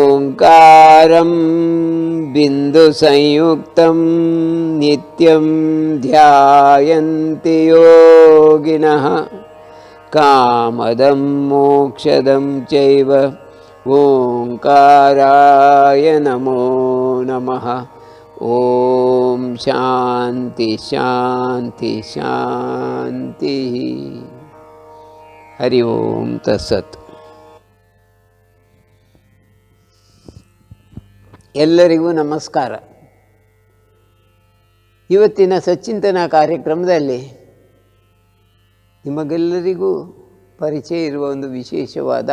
ओंकारं बिन्दुसंयुक्तं नित्यं ध्यायन्ति योगिनः कामदं मोक्षदं चैव ओंकाराय नमो नमः। ओम शांति शांति शांति। हरि ओम तत्सत्। ಎಲ್ಲರಿಗೂ ನಮಸ್ಕಾರ. ಇವತ್ತಿನ ಸಚ್ಚಿಂತನ ಕಾರ್ಯಕ್ರಮದಲ್ಲಿ ನಿಮಗೆಲ್ಲರಿಗೂ ಪರಿಚಯ ಇರುವ ಒಂದು ವಿಶೇಷವಾದ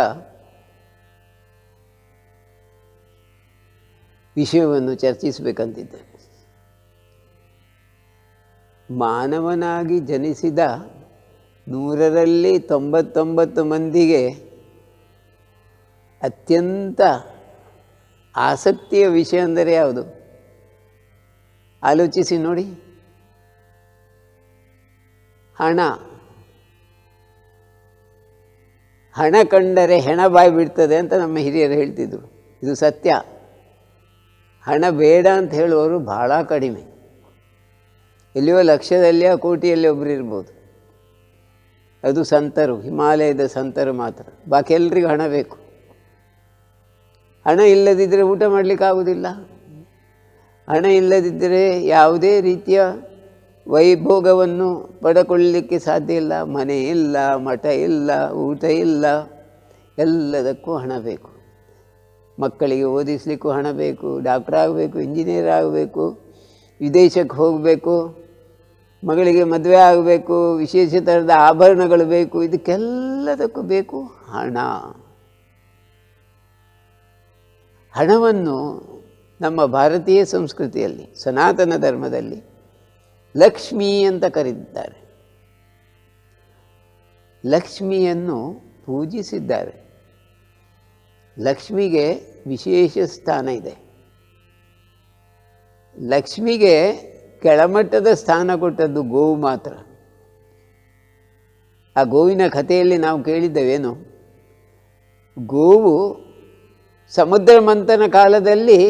ವಿಷಯವನ್ನು ಚರ್ಚಿಸಬೇಕಂತಿದ್ದೇನೆ. ಮಾನವನಾಗಿ ಜನಿಸಿದ 100ರಲ್ಲಿ 99 ಮಂದಿಗೆ ಅತ್ಯಂತ ಆಸಕ್ತಿಯ ವಿಷಯ ಅಂದರೆ ಯಾವುದು? ಆಲೋಚಿಸಿ ನೋಡಿ. ಹಣ. ಹಣ ಕಂಡರೆ ಹೆಣ ಬಾಯಿ ಬಿಡ್ತದೆ ಅಂತ ನಮ್ಮ ಹಿರಿಯರು ಹೇಳ್ತಿದ್ರು. ಇದು ಸತ್ಯ. ಹಣ ಬೇಡ ಅಂತ ಹೇಳುವವರು ಭಾಳ ಕಡಿಮೆ. ಎಲ್ಲಿಯೋ ಲಕ್ಷದಲ್ಲಿಯೋ ಕೋಟಿಯಲ್ಲಿ ಒಬ್ಬರು ಇರ್ಬೋದು. ಅದು ಸಂತರು, ಹಿಮಾಲಯದ ಸಂತರು ಮಾತ್ರ. ಬಾಕಿ ಎಲ್ರಿಗೂ ಹಣ ಬೇಕು. ಹಣ ಇಲ್ಲದಿದ್ದರೆ ಊಟ ಮಾಡಲಿಕ್ಕಾಗೋದಿಲ್ಲ. ಹಣ ಇಲ್ಲದಿದ್ದರೆ ಯಾವುದೇ ರೀತಿಯ ವೈಭೋಗವನ್ನು ಪಡ್ಕೊಳ್ಳಲಿಕ್ಕೆ ಸಾಧ್ಯ ಇಲ್ಲ. ಮನೆ ಇಲ್ಲ, ಮಠ ಇಲ್ಲ, ಊಟ ಇಲ್ಲ, ಎಲ್ಲದಕ್ಕೂ ಹಣ ಬೇಕು. ಮಕ್ಕಳಿಗೆ ಓದಿಸಲಿಕ್ಕೂ ಹಣ ಬೇಕು. ಡಾಕ್ಟರ್ ಆಗಬೇಕು, ಇಂಜಿನಿಯರ್ ಆಗಬೇಕು, ವಿದೇಶಕ್ಕೆ ಹೋಗಬೇಕು, ಮಗಳಿಗೆ ಮದುವೆ ಆಗಬೇಕು, ವಿಶೇಷ ಥರದ ಆಭರಣಗಳು ಬೇಕು. ಇದಕ್ಕೆಲ್ಲದಕ್ಕೂ ಬೇಕು ಹಣ. ಹಣವನ್ನು ನಮ್ಮ ಭಾರತೀಯ ಸಂಸ್ಕೃತಿಯಲ್ಲಿ, ಸನಾತನ ಧರ್ಮದಲ್ಲಿ ಲಕ್ಷ್ಮೀ ಅಂತ ಕರೆದಿದ್ದಾರೆ. ಲಕ್ಷ್ಮಿಯನ್ನು ಪೂಜಿಸಿದ್ದಾರೆ. ಲಕ್ಷ್ಮಿಗೆ ವಿಶೇಷ ಸ್ಥಾನ ಇದೆ. ಲಕ್ಷ್ಮಿಗೆ ಕೆಳಮಟ್ಟದ ಸ್ಥಾನ ಕೊಟ್ಟದ್ದು ಗೋವು ಮಾತ್ರ. ಆ ಗೋವಿನ ಕಥೆಯಲ್ಲಿ ನಾವು ಕೇಳಿದ್ದೇವೇನು? ಗೋವು ಸಮುದ್ರ ಮಂಥನ ಕಾಲದಲ್ಲಿ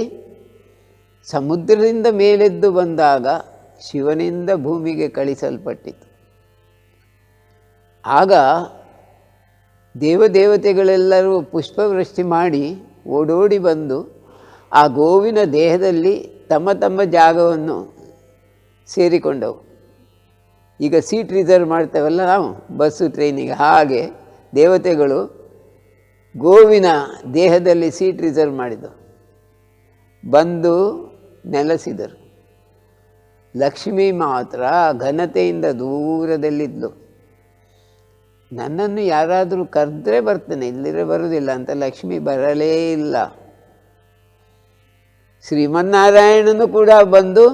ಸಮುದ್ರದಿಂದ ಮೇಲೆದ್ದು ಬಂದಾಗ ಶಿವನಿಂದ ಭೂಮಿಗೆ ಕಳಿಸಲ್ಪಟ್ಟಿತು. ಆಗ ದೇವದೇವತೆಗಳೆಲ್ಲರೂ ಪುಷ್ಪವೃಷ್ಟಿ ಮಾಡಿ ಓಡೋಡಿ ಬಂದು ಆ ಗೋವಿನ ದೇಹದಲ್ಲಿ ತಮ್ಮ ತಮ್ಮ ಜಾಗವನ್ನು ಸೇರಿಕೊಂಡವು. ಈಗ ಸೀಟ್ ರಿಸರ್ವ್ ಮಾಡ್ತೇವಲ್ಲ ನಾವು ಬಸ್ಸು ಟ್ರೈನಿಗೆ, ಹಾಗೆ ದೇವತೆಗಳು ಗೋವಿನ ದೇಹದಲ್ಲಿ ಸೀಟ್ ರಿಸರ್ವ್ ಮಾಡಿದರು. ಬಂದು ನೆಲೆಸಿದರು. ಲಕ್ಷ್ಮಿ ಮಾತ್ರ ಘನತೆಯಿಂದ ದೂರದಲ್ಲಿದ್ಲು. ನನ್ನನ್ನು ಯಾರಾದರೂ ಕರೆದ್ರೆ ಬರ್ತೇನೆ, ಇಲ್ಲಿದ್ರೆ ಬರುವುದಿಲ್ಲ ಅಂತ ಲಕ್ಷ್ಮಿ ಬರಲೇ ಇಲ್ಲ. ಶ್ರೀಮನ್ನಾರಾಯಣನು ಕೂಡ ಬಂದು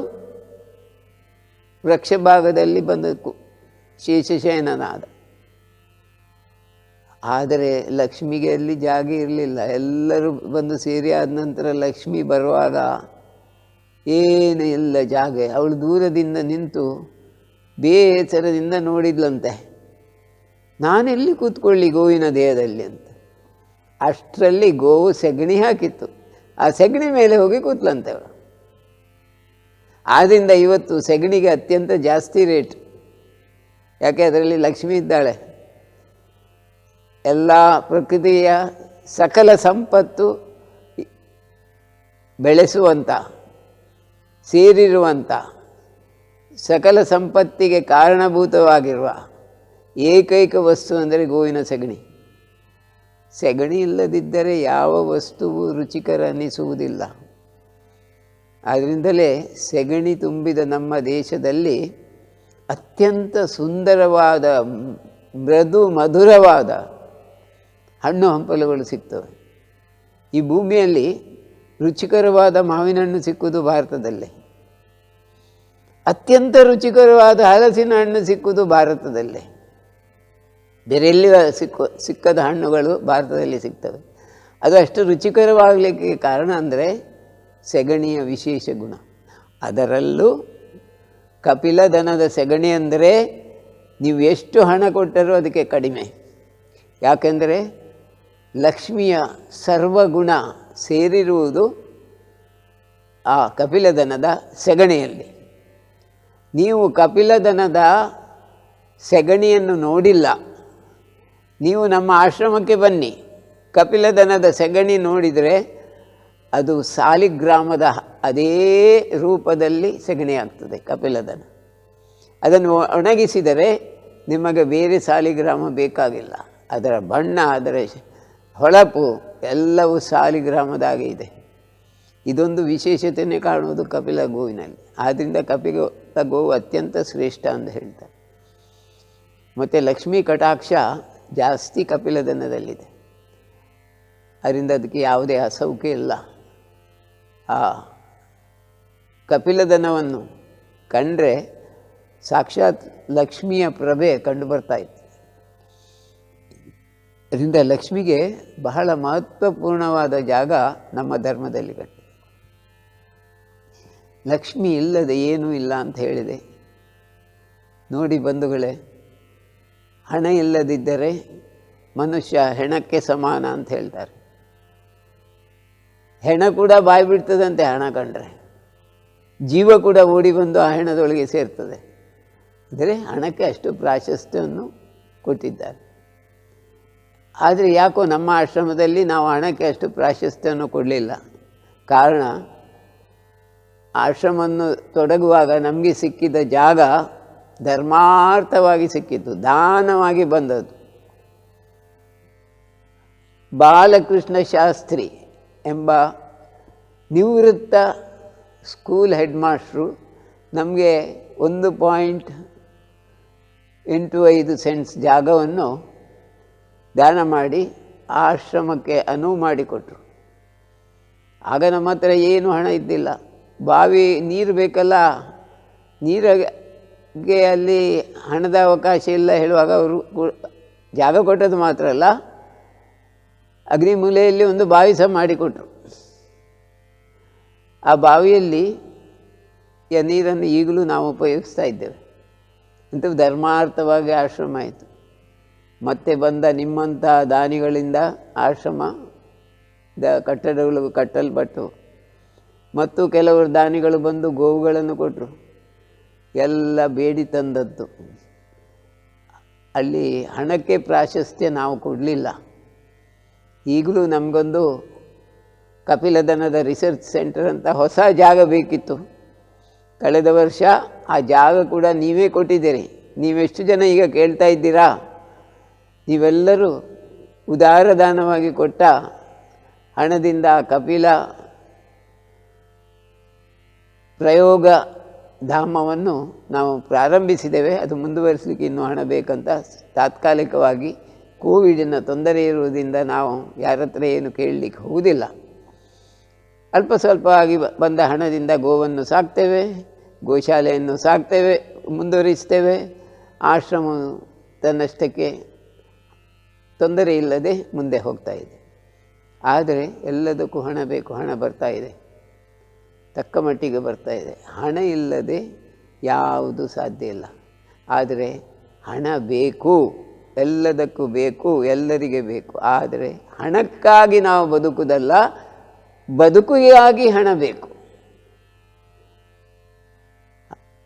ವೃಕ್ಷಭಾಗದಲ್ಲಿ ಬಂದು ಶೇಷಶಯನನಾದ. ಆದರೆ ಲಕ್ಷ್ಮಿಗೆ ಅಲ್ಲಿ ಜಾಗ ಇರಲಿಲ್ಲ. ಎಲ್ಲರೂ ಬಂದು ಸೇರಿ ಆದ ನಂತರ ಲಕ್ಷ್ಮಿ ಬರುವಾಗ ಏನು ಇಲ್ಲ ಜಾಗ. ಅವಳು ದೂರದಿಂದ ನಿಂತು ಬೇಸರದಿಂದ ನೋಡಿದ್ಲಂತೆ, ನಾನೆಲ್ಲಿ ಕೂತ್ಕೊಳ್ಳಿ ಗೋವಿನ ದೇಹದಲ್ಲಿ ಅಂತ. ಅಷ್ಟರಲ್ಲಿ ಗೋವು ಸೆಗಣಿ ಹಾಕಿತ್ತು. ಆ ಸೆಗಣಿ ಮೇಲೆ ಹೋಗಿ ಕೂತ್ಲಂತೆ ಅವಳು. ಆದ್ದರಿಂದ ಇವತ್ತು ಸೆಗಣಿಗೆ ಅತ್ಯಂತ ಜಾಸ್ತಿ ರೇಟ್. ಯಾಕೆ? ಅದರಲ್ಲಿ ಲಕ್ಷ್ಮಿ ಇದ್ದಾಳೆ. ಎಲ್ಲ ಪ್ರಕೃತಿಯ ಸಕಲ ಸಂಪತ್ತು ಬೆಳೆಸುವಂಥ, ಸೇರಿರುವಂಥ, ಸಕಲ ಸಂಪತ್ತಿಗೆ ಕಾರಣಭೂತವಾಗಿರುವ ಏಕೈಕ ವಸ್ತು ಅಂದರೆ ಗೋವಿನ ಸೆಗಣಿ. ಸೆಗಣಿ ಇಲ್ಲದಿದ್ದರೆ ಯಾವ ವಸ್ತುವು ರುಚಿಕರ ಅನ್ನಿಸುವುದಿಲ್ಲ. ಆದ್ದರಿಂದಲೇ ಸೆಗಣಿ ತುಂಬಿದ ನಮ್ಮ ದೇಶದಲ್ಲಿ ಅತ್ಯಂತ ಸುಂದರವಾದ, ಮೃದು ಮಧುರವಾದ ಹಣ್ಣು ಹಂಪಲುಗಳು ಸಿಗ್ತವೆ. ಈ ಭೂಮಿಯಲ್ಲಿ ರುಚಿಕರವಾದ ಮಾವಿನ ಹಣ್ಣು ಸಿಕ್ಕುವುದು ಭಾರತದಲ್ಲೇ, ಅತ್ಯಂತ ರುಚಿಕರವಾದ ಹಲಸಿನ ಹಣ್ಣು ಸಿಕ್ಕುವುದು ಭಾರತದಲ್ಲೇ. ಬೇರೆ ಎಲ್ಲಿ ಸಿಕ್ಕದ ಹಣ್ಣುಗಳು ಭಾರತದಲ್ಲಿ ಸಿಗ್ತವೆ. ಅದು ಅಷ್ಟು ರುಚಿಕರವಾಗಲಿಕ್ಕೆ ಕಾರಣ ಅಂದರೆ ಸೆಗಣಿಯ ವಿಶೇಷ ಗುಣ. ಅದರಲ್ಲೂ ಕಪಿಲದನದ ಸೆಗಣಿ ಅಂದರೆ ನೀವು ಎಷ್ಟು ಹಣ ಕೊಟ್ಟರೂ ಅದಕ್ಕೆ ಕಡಿಮೆ. ಯಾಕೆಂದರೆ ಲಕ್ಷ್ಮಿಯ ಸರ್ವಗುಣ ಸೇರಿರುವುದು ಆ ಕಪಿಲದನದ ಸೆಗಣಿಯಲ್ಲಿ. ನೀವು ಕಪಿಲದನದ ಸೆಗಣಿಯನ್ನು ನೋಡಿಲ್ಲ, ನೀವು ನಮ್ಮ ಆಶ್ರಮಕ್ಕೆ ಬನ್ನಿ, ಕಪಿಲದನದ ಸೆಗಣಿ ನೋಡಿದರೆ ಅದು ಸಾಲಿಗ್ರಾಮದ ಅದೇ ರೂಪದಲ್ಲಿ ಸೆಗಣಿ ಆಗ್ತದೆ ಕಪಿಲದನ. ಅದನ್ನು ಒಣಗಿಸಿದರೆ ನಿಮಗೆ ಬೇರೆ ಸಾಲಿಗ್ರಾಮ ಬೇಕಾಗಿಲ್ಲ. ಅದರ ಬಣ್ಣ, ಅದರ ಹೊಳಪು ಎಲ್ಲವೂ ಸಾಲಿಗ್ರಾಮದಾಗೆ ಇದೆ. ಇದೊಂದು ವಿಶೇಷತೆಯೇ ಕಾಣುವುದು ಕಪಿಲ ಗೋವಿನಲ್ಲಿ. ಆದ್ದರಿಂದ ಕಪಿಲ ಗೋವು ಅತ್ಯಂತ ಶ್ರೇಷ್ಠ ಅಂತ ಹೇಳ್ತಾರೆ. ಮತ್ತು ಲಕ್ಷ್ಮೀ ಕಟಾಕ್ಷ ಜಾಸ್ತಿ ಕಪಿಲದನದಲ್ಲಿದೆ. ಅದರಿಂದ ಅದಕ್ಕೆ ಯಾವುದೇ ಅಸೌಖ್ಯ ಇಲ್ಲ. ಆ ಕಪಿಲದನವನ್ನು ಕಂಡ್ರೆ ಸಾಕ್ಷಾತ್ ಲಕ್ಷ್ಮಿಯ ಪ್ರಭೆ ಕಂಡು ಬರ್ತಾ ಇತ್ತು. ಅದರಿಂದ ಲಕ್ಷ್ಮಿಗೆ ಬಹಳ ಮಹತ್ವಪೂರ್ಣವಾದ ಜಾಗ ನಮ್ಮ ಧರ್ಮದಲ್ಲಿ ಕಂಡು. ಲಕ್ಷ್ಮಿ ಇಲ್ಲದೆ ಏನೂ ಇಲ್ಲ ಅಂತ ಹೇಳಿದೆ. ನೋಡಿ ಬಂಧುಗಳೇ, ಹಣ ಇಲ್ಲದಿದ್ದರೆ ಮನುಷ್ಯ ಹೆಣಕ್ಕೆ ಸಮಾನ ಅಂತ ಹೇಳ್ತಾರೆ. ಹೆಣ ಕೂಡ ಬಾಯಿ ಬಿಡ್ತದಂತೆ ಹಣ ಕಂಡ್ರೆ. ಜೀವ ಕೂಡ ಓಡಿ ಬಂದು ಆ ಹೆಣದೊಳಗೆ ಸೇರ್ತದೆ. ಅಂದರೆ ಹಣಕ್ಕೆ ಅಷ್ಟು ಪ್ರಾಶಸ್ತ್ಯವನ್ನು ಕೊಟ್ಟಿದ್ದಾರೆ. ಆದರೆ ಯಾಕೋ ನಮ್ಮ ಆಶ್ರಮದಲ್ಲಿ ನಾವು ಹಣಕ್ಕೆ ಅಷ್ಟು ಪ್ರಾಶಸ್ತ್ಯವನ್ನು ಕೊಡಲಿಲ್ಲ. ಕಾರಣ, ಆಶ್ರಮವನ್ನು ತೊಡಗುವಾಗ ನಮಗೆ ಸಿಕ್ಕಿದ ಜಾಗ ಧರ್ಮಾರ್ಥವಾಗಿ ಸಿಕ್ಕಿತು, ದಾನವಾಗಿ ಬಂದದ್ದು. ಬಾಲಕೃಷ್ಣ ಶಾಸ್ತ್ರಿ ಎಂಬ ನಿವೃತ್ತ ಸ್ಕೂಲ್ ಹೆಡ್ ಮಾಸ್ಟ್ರು ನಮಗೆ 1.85 ಸೆಂಟ್ಸ್ ಜಾಗವನ್ನು ದಾನ ಮಾಡಿ ಆಶ್ರಮಕ್ಕೆ ಅನುವು ಮಾಡಿಕೊಟ್ರು. ಆಗ ನಮ್ಮ ಹತ್ರ ಏನು ಹಣ ಇದ್ದಿಲ್ಲ. ಬಾವಿ ನೀರು ಬೇಕಲ್ಲ, ನೀರಿಗೆ ಅಲ್ಲಿ ಹಣದ ಅವಕಾಶ ಇಲ್ಲ ಹೇಳುವಾಗ ಅವರು ಜಾಗ ಕೊಟ್ಟದ್ದು ಮಾತ್ರ ಅಲ್ಲ, ಅಗ್ನಿ ಮೂಲೆಯಲ್ಲಿ ಒಂದು ಬಾವಿ ಸಹ ಮಾಡಿಕೊಟ್ರು. ಆ ಬಾವಿಯಲ್ಲಿ ನೀರನ್ನು ಈಗಲೂ ನಾವು ಉಪಯೋಗಿಸ್ತಾ ಇದ್ದೇವೆ. ಅಂತೂ ಧರ್ಮಾರ್ಥವಾಗಿ ಆಶ್ರಮ ಆಯಿತು. ಮತ್ತೆ ಬಂದ ನಿಮ್ಮಂಥ ದಾನಿಗಳಿಂದ ಆಶ್ರಮದ ಕಟ್ಟಡಗಳು ಕಟ್ಟಲ್ಪಟ್ಟು, ಮತ್ತು ಕೆಲವರು ದಾನಿಗಳು ಬಂದು ಗೋವುಗಳನ್ನು ಕೊಟ್ಟರು. ಎಲ್ಲ ಬೇಡಿ ತಂದದ್ದು. ಅಲ್ಲಿ ಹಣಕ್ಕೆ ಪ್ರಾಶಸ್ತ್ಯ ನಾವು ಕೊಡಲಿಲ್ಲ. ಈಗಲೂ ನಮಗೊಂದು ಕಪಿಲದನದ ರಿಸರ್ಚ್ ಸೆಂಟರ್ ಅಂತ ಹೊಸ ಜಾಗ ಬೇಕಿತ್ತು. ಕಳೆದ ವರ್ಷ ಆ ಜಾಗ ಕೂಡ ನೀವೇ ಕೊಟ್ಟಿದ್ದೀರಿ. ನೀವೆಷ್ಟು ಜನ ಈಗ ಕೇಳ್ತಾ ಇದ್ದೀರಾ? ನೀವೆಲ್ಲರೂ ಉದಾರ ದಾನವಾಗಿ ಕೊಟ್ಟ ಹಣದಿಂದ ಕಪಿಲ ಪ್ರಯೋಗ ಧಾಮವನ್ನು ನಾವು ಪ್ರಾರಂಭಿಸಿದ್ದೇವೆ. ಅದು ಮುಂದುವರಿಸಲಿಕ್ಕೆ ಇನ್ನೂ ಹಣ ಬೇಕಂತ ತಾತ್ಕಾಲಿಕವಾಗಿ ಕೋವಿಡಿನ ತೊಂದರೆ ಇರುವುದರಿಂದ ನಾವು ಯಾರ ಹತ್ರ ಏನು ಕೇಳಲಿಕ್ಕೆ ಹೋಗುವುದಿಲ್ಲ. ಅಲ್ಪ ಸ್ವಲ್ಪವಾಗಿ ಬಂದ ಹಣದಿಂದ ಗೋವನ್ನು ಸಾಕ್ತೇವೆ, ಗೋಶಾಲೆಯನ್ನು ಸಾಕ್ತೇವೆ, ಮುಂದುವರಿಸ್ತೇವೆ. ಆಶ್ರಮ ತನ್ನಷ್ಟಕ್ಕೆ ತೊಂದರೆ ಇಲ್ಲದೆ ಮುಂದೆ ಹೋಗ್ತಾ ಇದೆ. ಆದರೆ ಎಲ್ಲದಕ್ಕೂ ಹಣ ಬೇಕು. ಹಣ ಬರ್ತಾ ಇದೆ, ತಕ್ಕ ಮಟ್ಟಿಗೆ ಬರ್ತಾ ಇದೆ. ಹಣ ಇಲ್ಲದೆ ಯಾವುದು ಸಾಧ್ಯ ಇಲ್ಲ. ಆದರೆ ಹಣ ಬೇಕು, ಎಲ್ಲದಕ್ಕೂ ಬೇಕು, ಎಲ್ಲರಿಗೆ ಬೇಕು. ಆದರೆ ಹಣಕ್ಕಾಗಿ ನಾವು ಬದುಕುವುದಲ್ಲ, ಬದುಕಿಗಾಗಿ ಹಣ ಬೇಕು.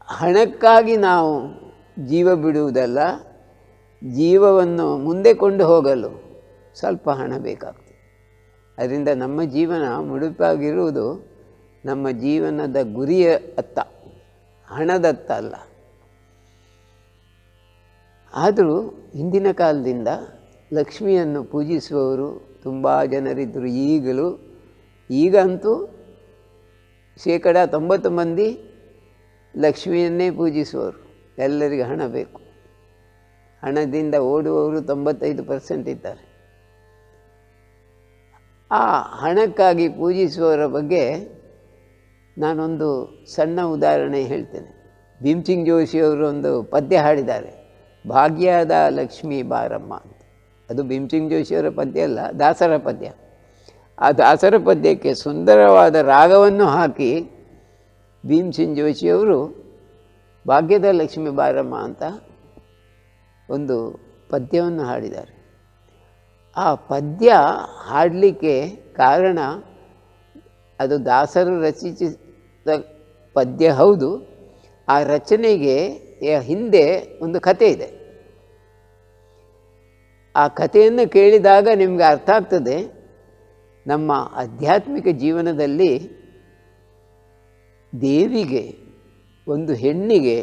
ಹಣಕ್ಕಾಗಿ ನಾವು ಜೀವ ಬಿಡುವುದಲ್ಲ, ಜೀವವನ್ನು ಮುಂದೆ ಕೊಂಡು ಹೋಗಲು ಸ್ವಲ್ಪ ಹಣ ಬೇಕಾಗ್ತದೆ. ಅದರಿಂದ ನಮ್ಮ ಜೀವನ ಮುಡುಪಾಗಿರುವುದು ನಮ್ಮ ಜೀವನದ ಗುರಿಯ ಅತ್ತ, ಹಣದತ್ತ ಅಲ್ಲ. ಆದರೂ ಹಿಂದಿನ ಕಾಲದಿಂದ ಲಕ್ಷ್ಮಿಯನ್ನು ಪೂಜಿಸುವವರು ತುಂಬ ಜನರಿದ್ದರು. ಈಗಂತೂ 90% ಮಂದಿ ಲಕ್ಷ್ಮಿಯನ್ನೇ ಪೂಜಿಸುವವರು. ಎಲ್ಲರಿಗೆ ಹಣ ಬೇಕು. ಹಣದಿಂದ ಓಡುವವರು 95% ಇದ್ದಾರೆ. ಆ ಹಣಕ್ಕಾಗಿ ಪೂಜಿಸುವವರ ಬಗ್ಗೆ ನಾನೊಂದು ಸಣ್ಣ ಉದಾಹರಣೆ ಹೇಳ್ತೇನೆ. ಭೀಮ್ಸಿಂಗ್ ಜೋಶಿಯವರು ಒಂದು ಪದ್ಯ ಹಾಡಿದ್ದಾರೆ, ಭಾಗ್ಯದ ಲಕ್ಷ್ಮೀ ಬಾರಮ್ಮ ಅಂತ. ಅದು ಭೀಮ್ಸಿಂಗ್ ಜೋಶಿಯವರ ಪದ್ಯ ಅಲ್ಲ, ದಾಸರ ಪದ್ಯ. ಆ ದಾಸರ ಪದ್ಯಕ್ಕೆ ಸುಂದರವಾದ ರಾಗವನ್ನು ಹಾಕಿ ಭೀಮ್ಸಿಂಗ್ ಜೋಶಿಯವರು ಭಾಗ್ಯದ ಲಕ್ಷ್ಮೀ ಬಾರಮ್ಮ ಅಂತ ಒಂದು ಪದ್ಯವನ್ನು ಹಾಡಿದ್ದಾರೆ. ಆ ಪದ್ಯ ಹಾಡಲಿಕ್ಕೆ ಕಾರಣ, ಅದು ದಾಸರು ರಚಿಸಿದ ಪದ್ಯ ಹೌದು. ಆ ರಚನೆಗೆ ಹಿಂದೆ ಒಂದು ಕಥೆ ಇದೆ. ಆ ಕಥೆಯನ್ನು ಕೇಳಿದಾಗ ನಿಮಗೆ ಅರ್ಥ ಆಗ್ತದೆ ನಮ್ಮ ಆಧ್ಯಾತ್ಮಿಕ ಜೀವನದಲ್ಲಿ ದೇವಿಗೆ, ಒಂದು ಹೆಣ್ಣಿಗೆ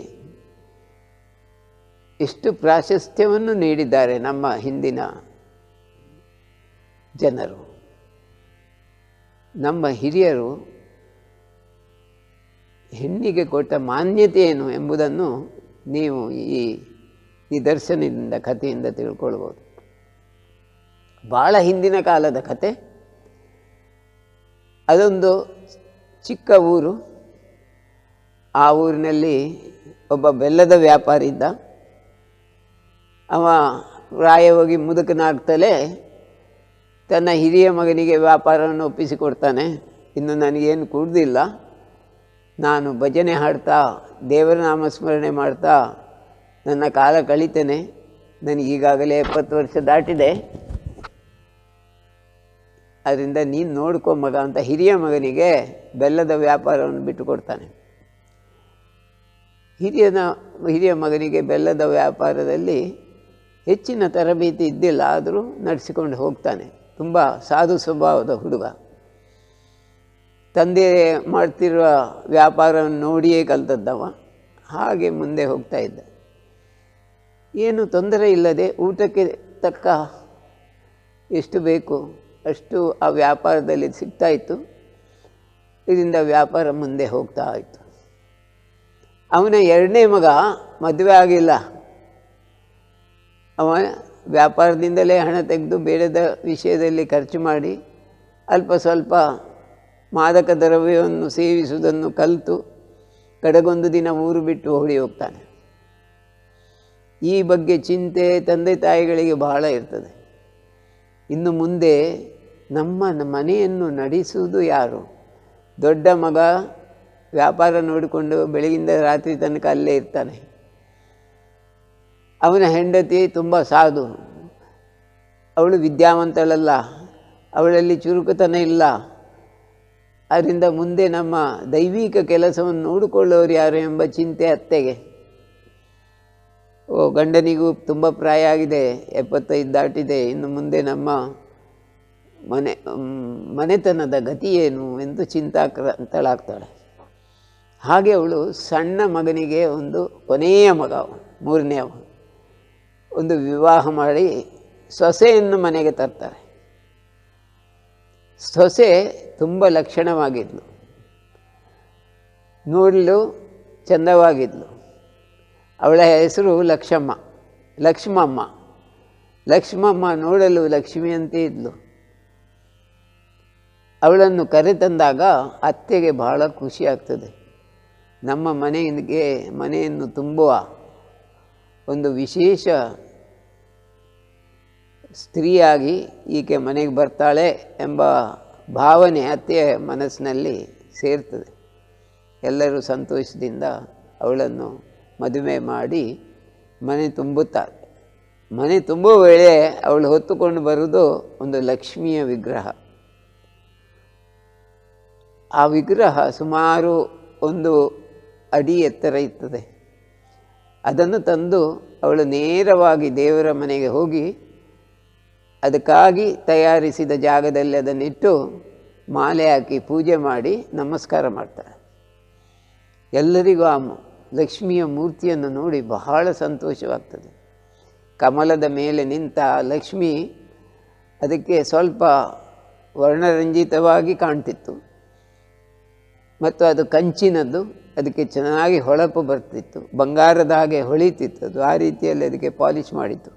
ಎಷ್ಟು ಪ್ರಾಶಸ್ತ್ಯವನ್ನು ನೀಡಿದ್ದಾರೆ ನಮ್ಮ ಹಿಂದಿನ ಜನರು. ನಮ್ಮ ಹಿರಿಯರು ಹೆಣ್ಣಿಗೆ ಕೊಟ್ಟ ಮಾನ್ಯತೆ ಏನು ಎಂಬುದನ್ನು ನೀವು ಈ ನಿದರ್ಶನದಿಂದ, ಕಥೆಯಿಂದ ತಿಳ್ಕೊಳ್ಬೋದು. ಭಾಳ ಹಿಂದಿನ ಕಾಲದ ಕತೆ. ಅದೊಂದು ಚಿಕ್ಕ ಊರು. ಆ ಊರಿನಲ್ಲಿ ಒಬ್ಬ ಬೆಲ್ಲದ ವ್ಯಾಪಾರಿ ಇದ್ದ. ಅವ ಪ್ರಾಯವಾಗಿ ಮುದುಕನಾಗ್ತಲೇ ತನ್ನ ಹಿರಿಯ ಮಗನಿಗೆ ವ್ಯಾಪಾರವನ್ನು ಒಪ್ಪಿಸಿಕೊಡ್ತಾನೆ. ಇನ್ನು ನನಗೇನು ಕುಡ್ದಿಲ್ಲ, ನಾನು ಭಜನೆ ಹಾಡ್ತಾ ದೇವರ ನಾಮಸ್ಮರಣೆ ಮಾಡ್ತಾ ನನ್ನ ಕಾಲ ಕಳೀತೇನೆ. ನನಗೀಗಾಗಲೇ 70 ವರ್ಷ ದಾಟಿದೆ, ಅದರಿಂದ ನೀನು ನೋಡ್ಕೊ ಮಗ ಅಂತ ಹಿರಿಯ ಮಗನಿಗೆ ಬೆಲ್ಲದ ವ್ಯಾಪಾರವನ್ನು ಬಿಟ್ಟುಕೊಡ್ತಾನೆ. ಹಿರಿಯ ಮಗನಿಗೆ ಬೆಲ್ಲದ ವ್ಯಾಪಾರದಲ್ಲಿ ಹೆಚ್ಚಿನ ತರಬೇತಿ ಇದ್ದಿಲ್ಲ, ಆದರೂ ನಡೆಸಿಕೊಂಡು ಹೋಗ್ತಾನೆ. ತುಂಬ ಸಾಧು ಸ್ವಭಾವದ ಹುಡುಗ. ತಂದೆ ಮಾಡ್ತಿರುವ ವ್ಯಾಪಾರವನ್ನು ನೋಡಿಯೇ ಕಲ್ತದ್ದವ. ಹಾಗೆ ಮುಂದೆ ಹೋಗ್ತಾ ಇದ್ದ. ಏನು ತೊಂದರೆ ಇಲ್ಲದೆ ಊಟಕ್ಕೆ ತಕ್ಕ ಎಷ್ಟು ಬೇಕು ಅಷ್ಟು ಆ ವ್ಯಾಪಾರದಲ್ಲಿ ಸಿಗ್ತಾಯಿತ್ತು. ಇದರಿಂದ ವ್ಯಾಪಾರ ಮುಂದೆ ಹೋಗ್ತಾ ಇತ್ತು. ಅವನ ಎರಡನೇ ಮಗ ಮದುವೆ ಆಗಿಲ್ಲ. ಅವ ವ್ಯಾಪಾರದಿಂದಲೇ ಹಣ ತೆಗೆದು ಬೇಡದ ವಿಷಯದಲ್ಲಿ ಖರ್ಚು ಮಾಡಿ ಅಲ್ಪ ಸ್ವಲ್ಪ ಮಾದಕ ದ್ರವ್ಯವನ್ನು ಸೇವಿಸುವುದನ್ನು ಕಲಿತು ಕಡೆಗೊಂದು ದಿನ ಊರು ಬಿಟ್ಟು ಓಡಿ ಹೋಗ್ತಾನೆ. ಈ ಬಗ್ಗೆ ಚಿಂತೆ ತಂದೆ ತಾಯಿಗಳಿಗೆ ಬಹಳ ಇರ್ತದೆ. ಇನ್ನು ಮುಂದೆ ನಮ್ಮ ಮನೆಯನ್ನು ನಡೆಸುವುದು ಯಾರು? ದೊಡ್ಡ ಮಗ ವ್ಯಾಪಾರ ನೋಡಿಕೊಂಡು ಬೆಳಗಿಂದ ರಾತ್ರಿ ತನಕ ಅಲ್ಲೇ ಇರ್ತಾನೆ. ಅವನ ಹೆಂಡತಿ ತುಂಬ ಸಾಧು, ಅವಳು ವಿದ್ಯಾವಂತಳಲ್ಲ, ಅವಳಲ್ಲಿ ಚುರುಕುತನ ಇಲ್ಲ. ಅದರಿಂದ ಮುಂದೆ ನಮ್ಮ ದೈವಿಕ ಕೆಲಸವನ್ನು ನೋಡಿಕೊಳ್ಳೋರು ಯಾರು ಎಂಬ ಚಿಂತೆ ಅತ್ತೆಗೆ. ಗಂಡನಿಗೂ ತುಂಬ ಪ್ರಾಯ ಆಗಿದೆ, 75 ದಾಟಿದೆ, ಇನ್ನು ಮುಂದೆ ನಮ್ಮ ಮನೆತನದ ಗತಿ ಏನು ಎಂದು ಚಿಂತಾಕ್ರಾಂತಳಾಗ್ತಾಳೆ. ಹಾಗೆ ಅವಳು ಸಣ್ಣ ಮಗನಿಗೆ, ಒಂದು ಕೊನೆಯ ಮಗ, 3ನೇವ, ಒಂದು ವಿವಾಹ ಮಾಡಿ ಸೊಸೆಯನ್ನು ಮನೆಗೆ ತರ್ತಾರೆ. ಸೊಸೆ ತುಂಬ ಲಕ್ಷಣವಾಗಿದ್ಲು, ನೋಡಲು ಚಂದವಾಗಿದ್ಲು. ಅವಳ ಹೆಸರು ಲಕ್ಷ್ಮಮ್ಮ. ಲಕ್ಷ್ಮಮ್ಮ ನೋಡಲು ಲಕ್ಷ್ಮಿಯಂತೆ ಇದ್ಲು. ಅವಳನ್ನು ಕರೆತಂದಾಗ ಅತ್ತೆಗೆ ಬಹಳ ಖುಷಿ ಆಗ್ತದೆ. ನಮ್ಮ ಮನೆಯನ್ನು ತುಂಬುವ ಒಂದು ವಿಶೇಷ ಸ್ತ್ರೀಯಾಗಿ ಈಕೆ ಮನೆಗೆ ಬರ್ತಾಳೆ ಎಂಬ ಭಾವನೆ ಅತ್ತೆಯ ಮನಸ್ಸಿನಲ್ಲಿ ಸೇರ್ತದೆ. ಎಲ್ಲರೂ ಸಂತೋಷದಿಂದ ಅವಳನ್ನು ಮದುವೆ ಮಾಡಿ ಮನೆ ತುಂಬುತ್ತಾರೆ. ಮನೆ ತುಂಬುವ ವೇಳೆ ಅವಳು ಹೊತ್ತುಕೊಂಡು ಬರುವುದು ಒಂದು ಲಕ್ಷ್ಮಿಯ ವಿಗ್ರಹ. ಆ ವಿಗ್ರಹ ಸುಮಾರು 1 ಅಡಿ ಎತ್ತರ ಇರ್ತದೆ. ಅದನ್ನು ತಂದು ಅವಳು ನೇರವಾಗಿ ದೇವರ ಮನೆಗೆ ಹೋಗಿ ಅದಕ್ಕಾಗಿ ತಯಾರಿಸಿದ ಜಾಗದಲ್ಲಿ ಅದನ್ನಿಟ್ಟು ಮಾಲೆ ಹಾಕಿ ಪೂಜೆ ಮಾಡಿ ನಮಸ್ಕಾರ ಮಾಡ್ತಾಳೆ. ಎಲ್ಲರಿಗೂ ಆ ಲಕ್ಷ್ಮಿಯ ಮೂರ್ತಿಯನ್ನು ನೋಡಿ ಬಹಳ ಸಂತೋಷವಾಗ್ತದೆ. ಕಮಲದ ಮೇಲೆ ನಿಂತ ಲಕ್ಷ್ಮಿ ಅದಕ್ಕೆ ಸ್ವಲ್ಪ ವರ್ಣರಂಜಿತವಾಗಿ ಕಾಣ್ತಿತ್ತು ಮತ್ತು ಅದು ಕಂಚಿನದ್ದು, ಅದಕ್ಕೆ ಚೆನ್ನಾಗಿ ಹೊಳಪು ಬರ್ತಿತ್ತು, ಬಂಗಾರದ ಹಾಗೆ ಹೊಳಿತಿತ್ತು. ಅದು ಆ ರೀತಿಯಲ್ಲಿ ಅದಕ್ಕೆ ಪಾಲಿಷ್ ಮಾಡಿತ್ತು.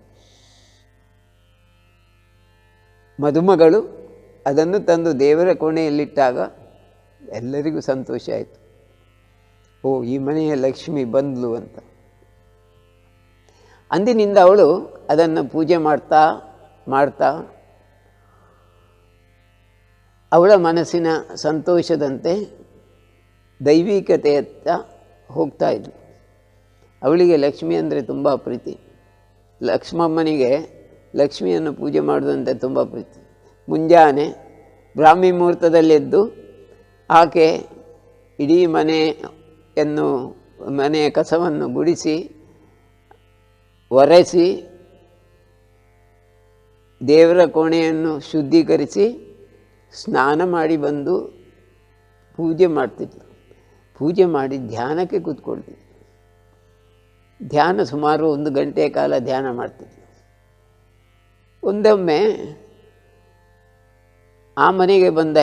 ಮದುಮಗಳು ಅದನ್ನು ತಂದು ದೇವರ ಕೋಣೆಯಲ್ಲಿಟ್ಟಾಗ ಎಲ್ಲರಿಗೂ ಸಂತೋಷ ಆಯಿತು. ಓ, ಈ ಮನೆಯ ಲಕ್ಷ್ಮಿ ಬಂದ್ಲು ಅಂತ. ಅಂದಿನಿಂದ ಅವಳು ಅದನ್ನು ಪೂಜೆ ಮಾಡ್ತಾ ಮಾಡ್ತಾ ಅವಳ ಮನಸ್ಸಿನ ಸಂತೋಷದಂತೆ ದೈವಿಕತೆಯತ್ತ ಹೋಗ್ತಾ ಇದ್ಳು. ಅವಳಿಗೆ ಲಕ್ಷ್ಮಿ ಅಂದರೆ ತುಂಬ ಪ್ರೀತಿ. ಲಕ್ಷ್ಮಮ್ಮನಿಗೆ ಲಕ್ಷ್ಮಿಯನ್ನು ಪೂಜೆ ಮಾಡೋದಂತೆ ತುಂಬ ಪ್ರೀತಿ. ಮುಂಜಾನೆ ಬ್ರಾಹ್ಮಿ ಮುಹೂರ್ತದಲ್ಲೆದ್ದು ಆಕೆ ಇಡೀ ಮನೆಯ ಕಸವನ್ನು ಗುಡಿಸಿ ಒರೆಸಿ ದೇವರ ಕೋಣೆಯನ್ನು ಶುದ್ಧೀಕರಿಸಿ ಸ್ನಾನ ಮಾಡಿ ಬಂದು ಪೂಜೆ ಮಾಡ್ತಿದ್ಳು. ಪೂಜೆ ಮಾಡಿ ಧ್ಯಾನಕ್ಕೆ ಕೂತ್ಕೊಳ್ತಿದ್ಳು. ಧ್ಯಾನ ಸುಮಾರು 1 ಗಂಟೆಯ ಕಾಲ ಧ್ಯಾನ ಮಾಡ್ತಿದ್ಳು. ಒಂದೊಮ್ಮೆ ಆ ಮನೆಗೆ ಬಂದ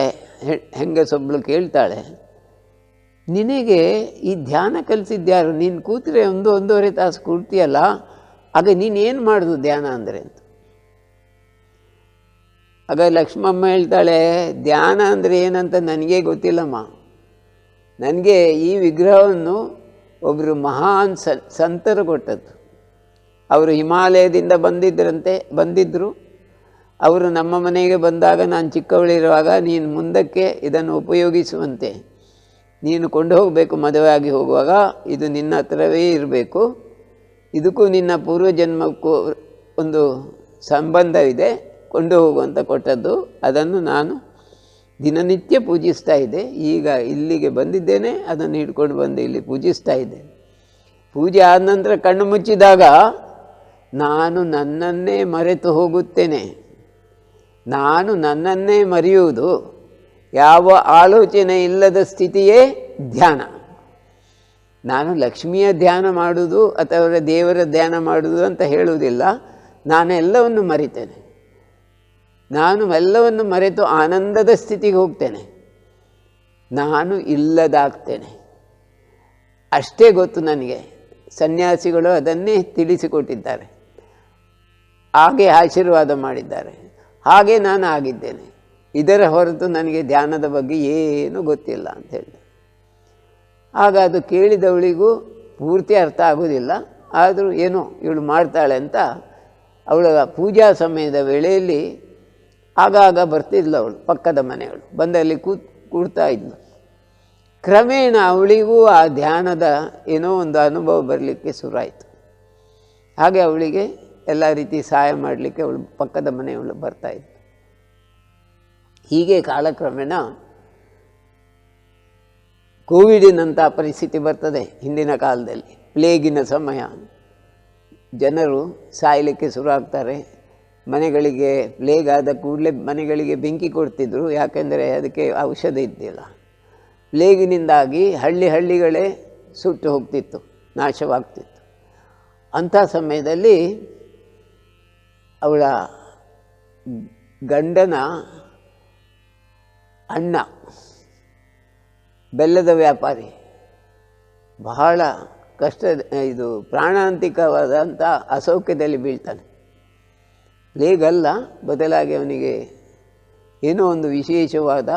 ಹೆಂಗಸೊಬ್ಬಳು ಕೇಳ್ತಾಳೆ, ನಿನಗೆ ಈ ಧ್ಯಾನ ಕಲಿಸಿದ್ಯಾರು? ನೀನು ಕೂತ್ರೆ 1-1.5 ತಾಸು ಕೂರ್ತೀಯಲ್ಲ, ಆಗ ನೀನೇನು ಮಾಡೋದು ಧ್ಯಾನ ಅಂದರೆ ಅಂತ. ಆಗ ಲಕ್ಷ್ಮಮ್ಮ ಹೇಳ್ತಾಳೆ, ಧ್ಯಾನ ಅಂದರೆ ಏನಂತ ನನಗೇ ಗೊತ್ತಿಲ್ಲಮ್ಮ. ನನಗೆ ಈ ವಿಗ್ರಹವನ್ನು ಒಬ್ಬರು ಮಹಾನ್ ಸಂತರು ಕೊಟ್ಟದ್ದು. ಅವರು ಹಿಮಾಲಯದಿಂದ ಬಂದಿದ್ದರು. ಅವರು ನಮ್ಮ ಮನೆಗೆ ಬಂದಾಗ ನಾನು ಚಿಕ್ಕವಳಿರುವಾಗ, ನೀನು ಮುಂದಕ್ಕೆ ಇದನ್ನು ಉಪಯೋಗಿಸುವಂತೆ ನೀನು ಕೊಂಡು ಹೋಗಬೇಕು. ಮದುವೆ ಆಗಿ ಹೋಗುವಾಗ ಇದು ನಿನ್ನ ಹತ್ರವೇ ಇರಬೇಕು. ಇದಕ್ಕೂ ನಿನ್ನ ಪೂರ್ವಜನ್ಮಕ್ಕೂ ಒಂದು ಸಂಬಂಧವಿದೆ, ಕೊಂಡು ಹೋಗುವಂತ ಕೊಟ್ಟದ್ದು. ಅದನ್ನು ನಾನು ದಿನನಿತ್ಯ ಪೂಜಿಸ್ತಾ ಇದ್ದೆ. ಈಗ ಇಲ್ಲಿಗೆ ಬಂದಿದ್ದೇನೆ, ಅದನ್ನು ಹಿಡ್ಕೊಂಡು ಬಂದು ಇಲ್ಲಿ ಪೂಜಿಸ್ತಾ ಇದ್ದೇನೆ. ಪೂಜೆ ಆದ ನಂತರ ಕಣ್ಣು ಮುಚ್ಚಿದಾಗ ನಾನು ನನ್ನನ್ನೇ ಮರೆತು ಹೋಗುತ್ತೇನೆ. ನಾನು ನನ್ನನ್ನೇ ಮರೆಯುವುದು, ಯಾವ ಆಲೋಚನೆ ಇಲ್ಲದ ಸ್ಥಿತಿಯೇ ಧ್ಯಾನ. ನಾನು ಲಕ್ಷ್ಮಿಯ ಧ್ಯಾನ ಮಾಡುವುದು ಅಥವಾ ದೇವರ ಧ್ಯಾನ ಮಾಡುವುದು ಅಂತ ಹೇಳುವುದಿಲ್ಲ. ನಾನು ಎಲ್ಲವನ್ನು ಮರಿತೇನೆ. ನಾನು ಎಲ್ಲವನ್ನು ಮರೆತು ಆನಂದದ ಸ್ಥಿತಿಗೆ ಹೋಗ್ತೇನೆ. ನಾನು ಇಲ್ಲದಾಗ್ತೇನೆ. ಅಷ್ಟೇ ಗೊತ್ತು ನನಗೆ. ಸನ್ಯಾಸಿಗಳು ಅದನ್ನೇ ತಿಳಿಸಿಕೊಟ್ಟಿದ್ದಾರೆ, ಹಾಗೆ ಆಶೀರ್ವಾದ ಮಾಡಿದ್ದಾರೆ. ಹಾಗೆ ನಾನು ಆಗಿದ್ದೇನೆ. ಇದರ ಹೊರತು ನನಗೆ ಧ್ಯಾನದ ಬಗ್ಗೆ ಏನೂ ಗೊತ್ತಿಲ್ಲ ಅಂತ ಹೇಳಿದೆ. ಆಗ ಅದು ಕೇಳಿದವಳಿಗೂ ಪೂರ್ತಿ ಅರ್ಥ ಆಗೋದಿಲ್ಲ. ಆದರೂ ಏನೋ ಇವಳು ಮಾಡ್ತಾಳೆ ಅಂತ ಅವಳ ಪೂಜಾ ಸಮಯದ ವೇಳೆಯಲ್ಲಿ ಆಗಾಗ ಬರ್ತಿದ್ಲು. ಅವಳು ಪಕ್ಕದ ಮನೆಯವಳು ಬಂದಲ್ಲಿ ಕೂಡ್ತಾ ಇದ್ಲು. ಕ್ರಮೇಣ ಅವಳಿಗೂ ಆ ಧ್ಯಾನದ ಏನೋ ಒಂದು ಅನುಭವ ಬರಲಿಕ್ಕೆ ಶುರುವಾಯಿತು. ಹಾಗೆ ಅವಳಿಗೆ ಎಲ್ಲ ರೀತಿ ಸಹಾಯ ಮಾಡಲಿಕ್ಕೆ ಅವಳು ಪಕ್ಕದ ಮನೆಯವಳು ಬರ್ತಾಯಿದ್ಲು. ಹೀಗೆ ಕಾಲಕ್ರಮೇಣ ಕೋವಿಡಿನಂಥ ಪರಿಸ್ಥಿತಿ ಬರ್ತದೆ. ಹಿಂದಿನ ಕಾಲದಲ್ಲಿ ಪ್ಲೇಗಿನ ಸಮಯ, ಜನರು ಸಾಯಲಿಕ್ಕೆ ಶುರು ಆಗ್ತಾರೆ. ಮನೆಗಳಿಗೆ ಪ್ಲೇಗ್ ಆದ ಕೂಡಲೇ ಮನೆಗಳಿಗೆ ಬೆಂಕಿ ಕೊಡ್ತಿದ್ರು, ಯಾಕೆಂದರೆ ಅದಕ್ಕೆ ಔಷಧ ಇದ್ದಿಲ್ಲ. ಪ್ಲೇಗಿನಿಂದಾಗಿ ಹಳ್ಳಿಗಳೇ ಸುಟ್ಟು ಹೋಗ್ತಿತ್ತು, ನಾಶವಾಗ್ತಿತ್ತು. ಅಂಥ ಸಮಯದಲ್ಲಿ ಅವಳ ಗಂಡನ ಅಣ್ಣ ಬೆಲ್ಲದ ವ್ಯಾಪಾರಿ ಬಹಳ ಪ್ರಾಣಾಂತಿಕವಾದಂಥ ಅಸೌಖ್ಯದಲ್ಲಿ ಬೀಳ್ತಾನೆ. ಪ್ಲೇಗಲ್ಲ, ಬದಲಾಗಿ ಅವನಿಗೆ ಏನೋ ಒಂದು ವಿಶೇಷವಾದ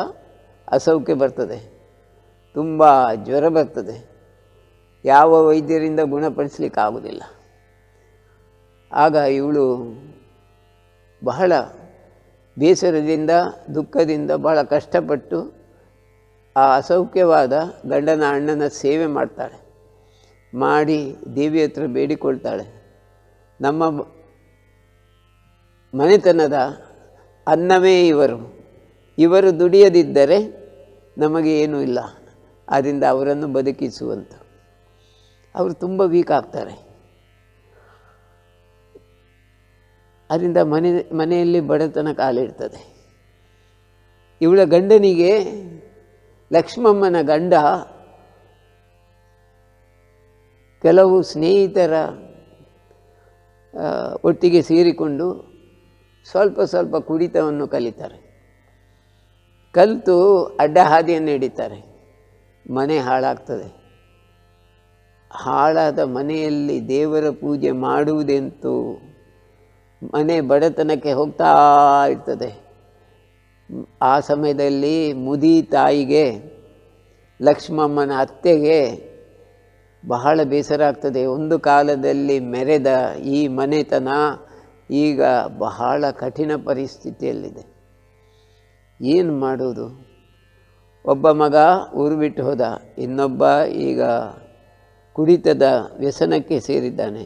ಅಸೌಖ್ಯ ಬರ್ತದೆ. ತುಂಬ ಜ್ವರ ಬರ್ತದೆ. ಯಾವ ವೈದ್ಯರಿಂದ ಗುಣಪಡಿಸಲಿಕ್ಕಾಗೋದಿಲ್ಲ. ಆಗ ಇವಳು ಬಹಳ ಬೇಸರದಿಂದ ದುಃಖದಿಂದ ಬಹಳ ಕಷ್ಟಪಟ್ಟು ಆ ಅಸೌಖ್ಯವಾದ ಗಂಡನ ಅಣ್ಣನ ಸೇವೆ ಮಾಡ್ತಾಳೆ. ಮಾಡಿ ದೇವಿ ಹತ್ರ ಬೇಡಿಕೊಳ್ತಾಳೆ, ನಮ್ಮ ಮನೆತನದ ಅನ್ನವೇ ಇವರು ದುಡಿಯದಿದ್ದರೆ ನಮಗೆ ಏನೂ ಇಲ್ಲ, ಆದ್ದರಿಂದ ಅವರನ್ನು ಬದುಕಿಸುವಂತ. ಅವರು ತುಂಬ ವೀಕ್ ಆಗ್ತಾರೆ. ಅದರಿಂದ ಮನೆಯಲ್ಲಿ ಬಡತನ ಕಾಲಿಡ್ತದೆ. ಇವಳ ಗಂಡನಿಗೆ ಲಕ್ಷ್ಮಮ್ಮನ ಗಂಡ ಕೆಲವು ಸ್ನೇಹಿತರ ಒಟ್ಟಿಗೆ ಸೇರಿಕೊಂಡು ಸ್ವಲ್ಪ ಕುಡಿತವನ್ನು ಕಲಿತಾರೆ. ಕಲಿತು ಅಡ್ಡ ಹಾದಿಯನ್ನು ಹಿಡಿತಾರೆ. ಮನೆ ಹಾಳಾಗ್ತದೆ. ಹಾಳಾದ ಮನೆಯಲ್ಲಿ ದೇವರ ಪೂಜೆ ಮಾಡುವುದೆಂತೂ ಮನೆ ಬಡತನಕ್ಕೆ ಹೋಗ್ತಾ ಇರ್ತದೆ. ಆ ಸಮಯದಲ್ಲಿ ಮುದಿ ತಾಯಿಗೆ, ಲಕ್ಷ್ಮಮ್ಮನ ಅತ್ತೆಗೆ ಬಹಳ ಬೇಸರ ಆಗ್ತದೆ. ಒಂದು ಕಾಲದಲ್ಲಿ ಮೆರೆದ ಈ ಮನೆತನ ಈಗ ಬಹಳ ಕಠಿಣ ಪರಿಸ್ಥಿತಿಯಲ್ಲಿದೆ. ಏನು ಮಾಡೋದು? ಒಬ್ಬ ಮಗ ಊರು ಬಿಟ್ಟು ಹೋದ, ಇನ್ನೊಬ್ಬ ಈಗ ಕುಡಿತದ ವ್ಯಸನಕ್ಕೆ ಸೇರಿದ್ದಾನೆ.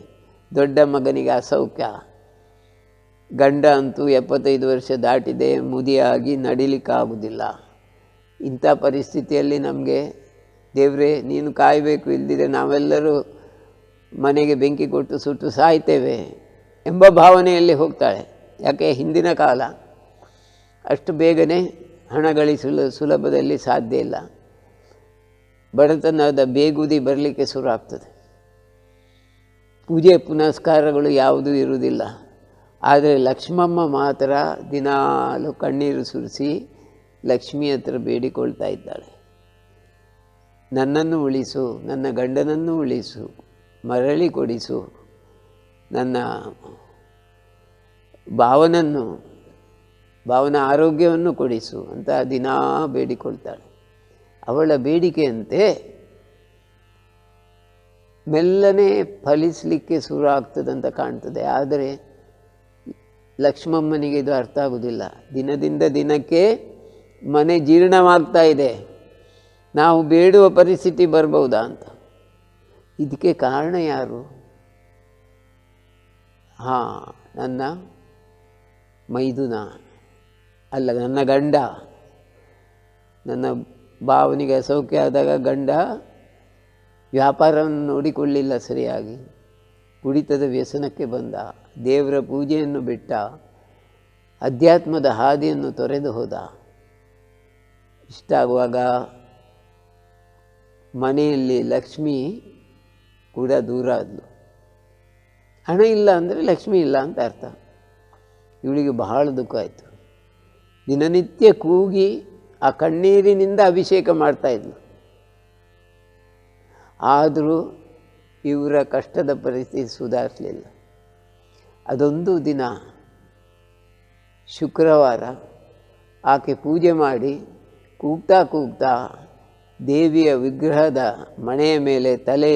ದೊಡ್ಡ ಮಗನಿಗೆ ಅಸೌಖ್ಯ, ಗಂಡ ಅಂತೂ 75 ವರ್ಷ ದಾಟಿದೆ, ಮುದಿಯಾಗಿ ನಡಿಲಿಕ್ಕಾಗೋದಿಲ್ಲ. ಇಂಥ ಪರಿಸ್ಥಿತಿಯಲ್ಲಿ ನಮಗೆ ದೇವರೇ ನೀನು ಕಾಯಬೇಕು, ಇಲ್ಲದಿದ್ದರೆ ನಾವೆಲ್ಲರೂ ಮನೆಗೆ ಬೆಂಕಿ ಕೊಟ್ಟು ಸುಟ್ಟು ಸಾಯ್ತೇವೆ ಎಂಬ ಭಾವನೆಯಲ್ಲಿ ಹೋಗ್ತಾಳೆ. ಯಾಕೆ ಹಿಂದಿನ ಕಾಲ ಅಷ್ಟು ಬೇಗನೆ ಹಣ ಗಳಿಸಲು ಸುಲಭದಲ್ಲಿ ಸಾಧ್ಯ ಇಲ್ಲ. ಬಡತನದ ಬೇಗುದಿ ಬರಲಿಕ್ಕೆ ಶುರು ಆಗ್ತದೆ. ಪೂಜೆ ಪುನಸ್ಕಾರಗಳು ಯಾವುದೂ ಇರುವುದಿಲ್ಲ. ಆದರೆ ಲಕ್ಷ್ಮಮ್ಮ ಮಾತ್ರ ದಿನಾಲು ಕಣ್ಣೀರು ಸುರಿಸಿ ಲಕ್ಷ್ಮಿ ಹತ್ರ ಬೇಡಿಕೊಳ್ತಾ ಇದ್ದಾಳೆ. ನನ್ನನ್ನು ಉಳಿಸು, ನನ್ನ ಗಂಡನನ್ನು ಉಳಿಸು, ಮರಳಿ ಕೊಡಿಸು, ನನ್ನ ಭಾವನ ಆರೋಗ್ಯವನ್ನು ಕೊಡಿಸು ಅಂತ ದಿನಾ ಬೇಡಿಕೊಳ್ತಾಳೆ. ಅವಳ ಬೇಡಿಕೆಯಂತೆ ಮೆಲ್ಲನೆ ಫಲಿಸಲಿಕ್ಕೆ ಶುರು ಆಗ್ತದಂತ ಕಾಣ್ತದೆ. ಆದರೆ ಲಕ್ಷ್ಮಮ್ಮನಿಗೆ ಇದು ಅರ್ಥ ಆಗೋದಿಲ್ಲ. ದಿನದಿಂದ ದಿನಕ್ಕೆ ಮನೆ ಜೀರ್ಣವಾಗ್ತಾ ಇದೆ, ನಾವು ಬೇಡುವ ಪರಿಸ್ಥಿತಿ ಬರ್ಬೋದಾ ಅಂತ. ಇದಕ್ಕೆ ಕಾರಣ ಯಾರು? ನನ್ನ ಮೈದುನ ಅಲ್ಲ, ನನ್ನ ಗಂಡ. ನನ್ನ ಭಾವನಿಗೆ ಅಸೌಖ್ಯ ಆದಾಗ ಗಂಡ ವ್ಯಾಪಾರವನ್ನು ನೋಡಿಕೊಳ್ಳಿಲ್ಲ ಸರಿಯಾಗಿ, ಕುಡಿತದ ವ್ಯಸನಕ್ಕೆ ಬಂದ, ದೇವರ ಪೂಜೆಯನ್ನು ಬಿಟ್ಟ, ಅಧ್ಯಾತ್ಮದ ಹಾದಿಯನ್ನು ತೊರೆದು ಹೋದ. ಇಷ್ಟಾಗುವಾಗ ಮನೆಯಲ್ಲಿ ಲಕ್ಷ್ಮಿ ಕೂಡ ದೂರ ಆದಳು. ಹಣ ಇಲ್ಲ ಅಂದರೆ ಲಕ್ಷ್ಮಿ ಇಲ್ಲ ಅಂತ ಅರ್ಥ. ಇವಳಿಗೆ ಬಹಳ ದುಃಖ ಆಯಿತು. ದಿನನಿತ್ಯ ಕೂಗಿ ಆ ಕಣ್ಣೀರಿನಿಂದ ಅಭಿಷೇಕ ಮಾಡ್ತಾಯಿದ್ಲು. ಆದರೂ ಇವರ ಕಷ್ಟದ ಪರಿಸ್ಥಿತಿ ಸುಧಾರಿಸಲಿಲ್ಲ. ಅದೊಂದು ದಿನ ಶುಕ್ರವಾರ ಆಕೆ ಪೂಜೆ ಮಾಡಿ ಕೂಗ್ತಾ ಕೂಗ್ತಾ ದೇವಿಯ ವಿಗ್ರಹದ ಮಣೆಯ ಮೇಲೆ ತಲೆ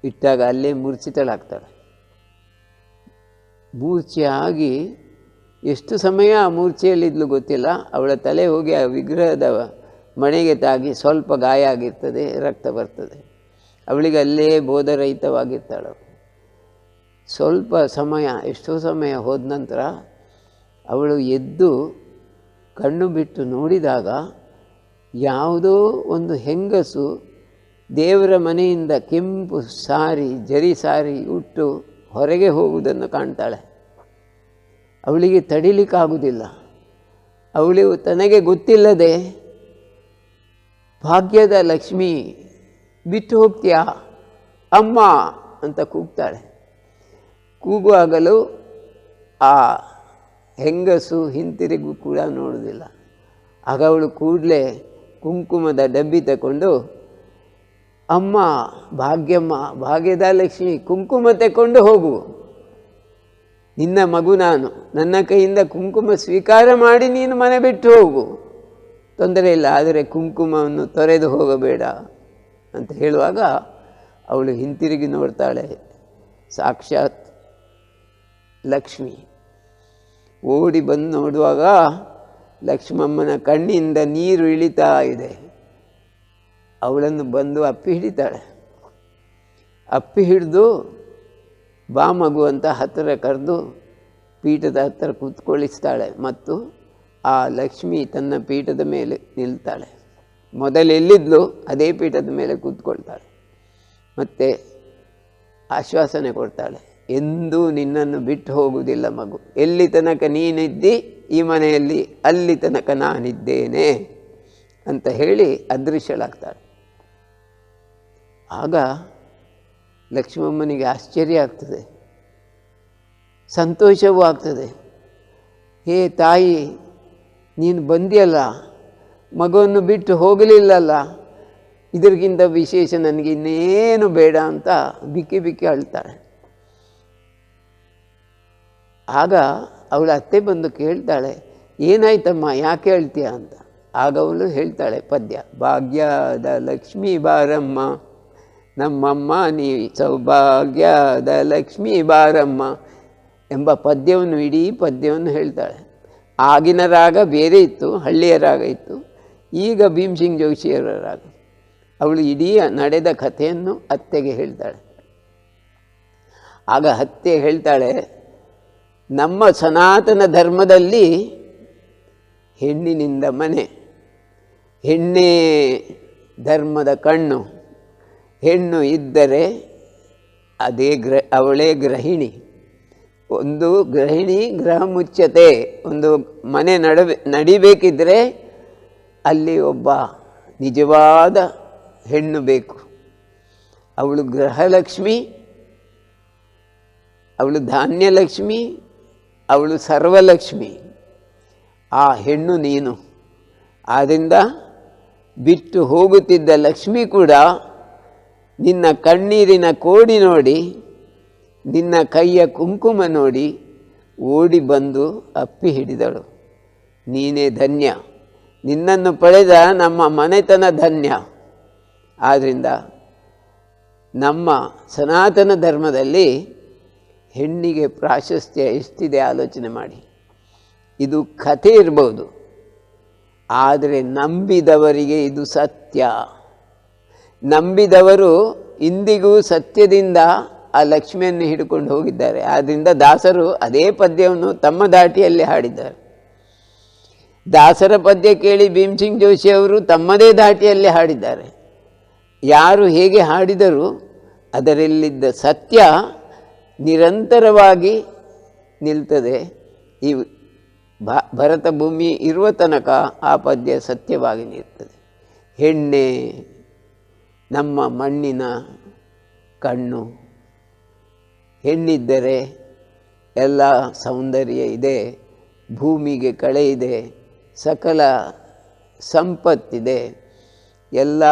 ಇಟ್ಟಾಗ ಅಲ್ಲೇ ಮೂರ್ಛಿತಳಾಗ್ತಾಳೆ. ಮೂರ್ಛೆ ಆಗಿ ಎಷ್ಟು ಸಮಯ ಆ ಮೂರ್ಛೆಯಲ್ಲಿದ್ಲು ಗೊತ್ತಿಲ್ಲ. ಅವಳ ತಲೆ ಹೋಗಿ ಆ ವಿಗ್ರಹದ ಮಣೆಗೆ ತಾಗಿ ಸ್ವಲ್ಪ ಗಾಯ ಆಗಿರ್ತದೆ, ರಕ್ತ ಬರ್ತದೆ. ಅವಳಿಗೆ ಅಲ್ಲೇ ಬೋಧರಹಿತವಾಗಿರ್ತಾಳೆ. ಸ್ವಲ್ಪ ಸಮಯ, ಎಷ್ಟೋ ಸಮಯ ಹೋದ ನಂತರ ಅವಳು ಎದ್ದು ಕಣ್ಣು ಬಿಟ್ಟು ನೋಡಿದಾಗ ಯಾವುದೋ ಒಂದು ಹೆಂಗಸು ದೇವರ ಮನೆಯಿಂದ ಕೆಂಪು ಸಾರಿ, ಜರಿ ಸಾರಿ ಉಟ್ಟು ಹೊರಗೆ ಹೋಗುವುದನ್ನು ಕಾಣ್ತಾಳೆ. ಅವಳಿಗೆ ತಡಿಲಿಕ್ಕಾಗುವುದಿಲ್ಲ. ಅವಳು ತನಗೆ ಗೊತ್ತಿಲ್ಲದೆ ಭಾಗ್ಯದ ಲಕ್ಷ್ಮಿ ಬಿಟ್ಟು ಹೋಗ್ತೀಯಾ ಅಮ್ಮ ಅಂತ ಕೂಗ್ತಾಳೆ. ಕೂಗುವಾಗಲೂ ಆ ಹೆಂಗಸು ಹಿಂತಿರುಗು ಕೂಡ ನೋಡುವುದಿಲ್ಲ. ಆಗ ಅವಳು ಕೂಡಲೇ ಕುಂಕುಮದ ಡಬ್ಬಿ ತಗೊಂಡು, ಅಮ್ಮ ಭಾಗ್ಯಮ್ಮ, ಭಾಗ್ಯದ ಲಕ್ಷ್ಮಿ, ಕುಂಕುಮ ತಗೊಂಡು ಹೋಗು, ನಿನ್ನ ಮಗು ನಾನು, ನನ್ನ ಕೈಯಿಂದ ಕುಂಕುಮ ಸ್ವೀಕಾರ ಮಾಡಿ ನೀನು ಮನೆ ಬಿಟ್ಟು ಹೋಗು, ತೊಂದರೆ ಇಲ್ಲ, ಆದರೆ ಕುಂಕುಮವನ್ನು ತೊರೆದು ಹೋಗಬೇಡ ಅಂತ ಹೇಳುವಾಗ ಅವಳು ಹಿಂತಿರುಗಿ ನೋಡ್ತಾಳೆ. ಸಾಕ್ಷಾತ್ ಲಕ್ಷ್ಮಿ. ಓಡಿ ಬಂದು ನೋಡುವಾಗ ಲಕ್ಷ್ಮಮ್ಮನ ಕಣ್ಣಿಂದ ನೀರು ಇಳಿತಾ ಇದೆ. ಅವಳನ್ನು ಬಂದು ಅಪ್ಪಿ ಹಿಡಿತಾಳೆ. ಅಪ್ಪಿ ಹಿಡಿದು ಬಾ ಮಗು ಅಂತ ಹತ್ತಿರ ಕರೆದು ಪೀಠದ ಹತ್ತಿರ ಕೂತ್ಕೊಳ್ಳಿಸ್ತಾಳೆ. ಮತ್ತು ಆ ಲಕ್ಷ್ಮಿ ತನ್ನ ಪೀಠದ ಮೇಲೆ ನಿಲ್ತಾಳೆ. ಮೊದಲೆಲ್ಲಿದ್ಲು ಅದೇ ಪೀಠದ ಮೇಲೆ ಕೂತ್ಕೊಳ್ತಾಳೆ. ಮತ್ತು ಆಶ್ವಾಸನೆ ಕೊಡ್ತಾಳೆ, ಎಂದೂ ನಿನ್ನನ್ನು ಬಿಟ್ಟು ಹೋಗುವುದಿಲ್ಲ ಮಗು, ಎಲ್ಲಿ ತನಕ ನೀನಿದ್ದಿ ಈ ಮನೆಯಲ್ಲಿ ಅಲ್ಲಿ ತನಕ ನಾನಿದ್ದೇನೆ ಅಂತ ಹೇಳಿ ಅದೃಶ್ಯಳಾಗ್ತಾಳೆ. ಆಗ ಲಕ್ಷ್ಮಮ್ಮನಿಗೆ ಆಶ್ಚರ್ಯ ಆಗ್ತದೆ, ಸಂತೋಷವೂ ಆಗ್ತದೆ. ಹೇ ತಾಯಿ, ನೀನು ಬಂದಿಯಲ್ಲ, ಮಗುವನ್ನು ಬಿಟ್ಟು ಹೋಗಲಿಲ್ಲಲ್ಲ, ಇದಕ್ಕಿಂತ ವಿಶೇಷ ನನಗೆ ಇನ್ನೇನು ಬೇಡ ಅಂತ ಬಿಕ್ಕಿ ಬಿಕ್ಕಿ ಅಳ್ತಾಳೆ. ಆಗ ಅವಳ ಅತ್ತೆ ಬಂದು ಕೇಳ್ತಾಳೆ, ಏನಾಯ್ತಮ್ಮ ಯಾಕೆ ಹೇಳ್ತೀಯ ಅಂತ. ಆಗ ಅವಳು ಹೇಳ್ತಾಳೆ ಪದ್ಯ, ಭಾಗ್ಯದ ಲಕ್ಷ್ಮೀ ಬಾರಮ್ಮ ನಮ್ಮಮ್ಮ ನೀ ಸೌಭಾಗ್ಯದ ಲಕ್ಷ್ಮೀ ಬಾರಮ್ಮ ಎಂಬ ಪದ್ಯವನ್ನು, ಇಡೀ ಪದ್ಯವನ್ನು ಹೇಳ್ತಾಳೆ. ಆಗಿನ ರಾಗ ಬೇರೆ ಇತ್ತು, ಹಳ್ಳಿಯ ರಾಗ ಇತ್ತು. ಈಗ ಭೀಮಸಿಂಗ್ ಜೋಶಿಯವರ ರಾಗ. ಅವಳು ಇಡೀ ನಡೆದ ಕಥೆಯನ್ನು ಅತ್ತೆಗೆ ಹೇಳ್ತಾಳೆ. ಆಗ ಅತ್ತೆ ಹೇಳ್ತಾಳೆ, ನಮ್ಮ ಸನಾತನ ಧರ್ಮದಲ್ಲಿ ಹೆಣ್ಣಿನಿಂದ ಮನೆ, ಹೆಣ್ಣೇ ಧರ್ಮದ ಕಣ್ಣು, ಹೆಣ್ಣು ಇದ್ದರೆ ಅದೇ ಅವಳೇ ಗೃಹಿಣಿ. ಒಂದು ಗೃಹಿಣಿ ಗೃಹ ಮುಚ್ಚತೆ, ಒಂದು ಮನೆ ನಡಿಬೇಕಿದ್ರೆ ಅಲ್ಲಿ ಒಬ್ಬ ನಿಜವಾದ ಹೆಣ್ಣು ಬೇಕು. ಅವಳು ಗೃಹಲಕ್ಷ್ಮಿ, ಅವಳು ಧಾನ್ಯಲಕ್ಷ್ಮಿ, ಅವಳು ಸರ್ವಲಕ್ಷ್ಮಿ. ಆ ಹೆಣ್ಣು ನೀನು. ಆದ್ದರಿಂದ ಬಿಟ್ಟು ಹೋಗುತ್ತಿದ್ದ ಲಕ್ಷ್ಮಿ ಕೂಡ ನಿನ್ನ ಕಣ್ಣೀರಿನ ಕೋಡಿ ನೋಡಿ, ನಿನ್ನ ಕೈಯ ಕುಂಕುಮ ನೋಡಿ ಓಡಿ ಬಂದು ಅಪ್ಪಿ ಹಿಡಿದಳು. ನೀನೇ ಧನ್ಯ, ನಿನ್ನನ್ನು ಪಡೆದ ನಮ್ಮ ಮನೆತನ ಧನ್ಯ. ಆದ್ದರಿಂದ ನಮ್ಮ ಸನಾತನ ಧರ್ಮದಲ್ಲಿ ಹೆಣ್ಣಿಗೆ ಪ್ರಾಶಸ್ತ್ಯ ಎಷ್ಟಿದೆ ಆಲೋಚನೆ ಮಾಡಿ. ಇದು ಕಥೆ ಇರ್ಬೋದು, ಆದರೆ ನಂಬಿದವರಿಗೆ ಇದು ಸತ್ಯ. ನಂಬಿದವರು ಇಂದಿಗೂ ಸತ್ಯದಿಂದ ಆ ಲಕ್ಷ್ಮಿಯನ್ನು ಹಿಡ್ಕೊಂಡು ಹೋಗಿದ್ದಾರೆ. ಆದ್ದರಿಂದ ದಾಸರು ಅದೇ ಪದ್ಯವನ್ನು ತಮ್ಮ ದಾಟಿಯಲ್ಲಿ ಹಾಡಿದ್ದಾರೆ. ದಾಸರ ಪದ್ಯ ಕೇಳಿ ಭೀಮಸಿಂಗ್ ಜೋಶಿ ಅವರು ತಮ್ಮದೇ ದಾಟಿಯಲ್ಲಿ ಹಾಡಿದ್ದಾರೆ. ಯಾರು ಹೇಗೆ ಹಾಡಿದರೂ ಅದರಲ್ಲಿದ್ದ ಸತ್ಯ ನಿರಂತರವಾಗಿ ನಿಲ್ತದೆ. ಈ ಭರತ ಭೂಮಿ ಇರುವ ತನಕ ಆ ಪದ್ಯ ಸತ್ಯವಾಗಿ ನಿಲ್ತದೆ. ಹೆಣ್ಣೆ ನಮ್ಮ ಮಣ್ಣಿನ ಕಣ್ಣು, ಹೆಣ್ಣಿದ್ದರೆ ಎಲ್ಲ ಸೌಂದರ್ಯ ಇದೆ, ಭೂಮಿಗೆ ಕಳೆ ಇದೆ, ಸಕಲ ಸಂಪತ್ತಿದೆ. ಎಲ್ಲ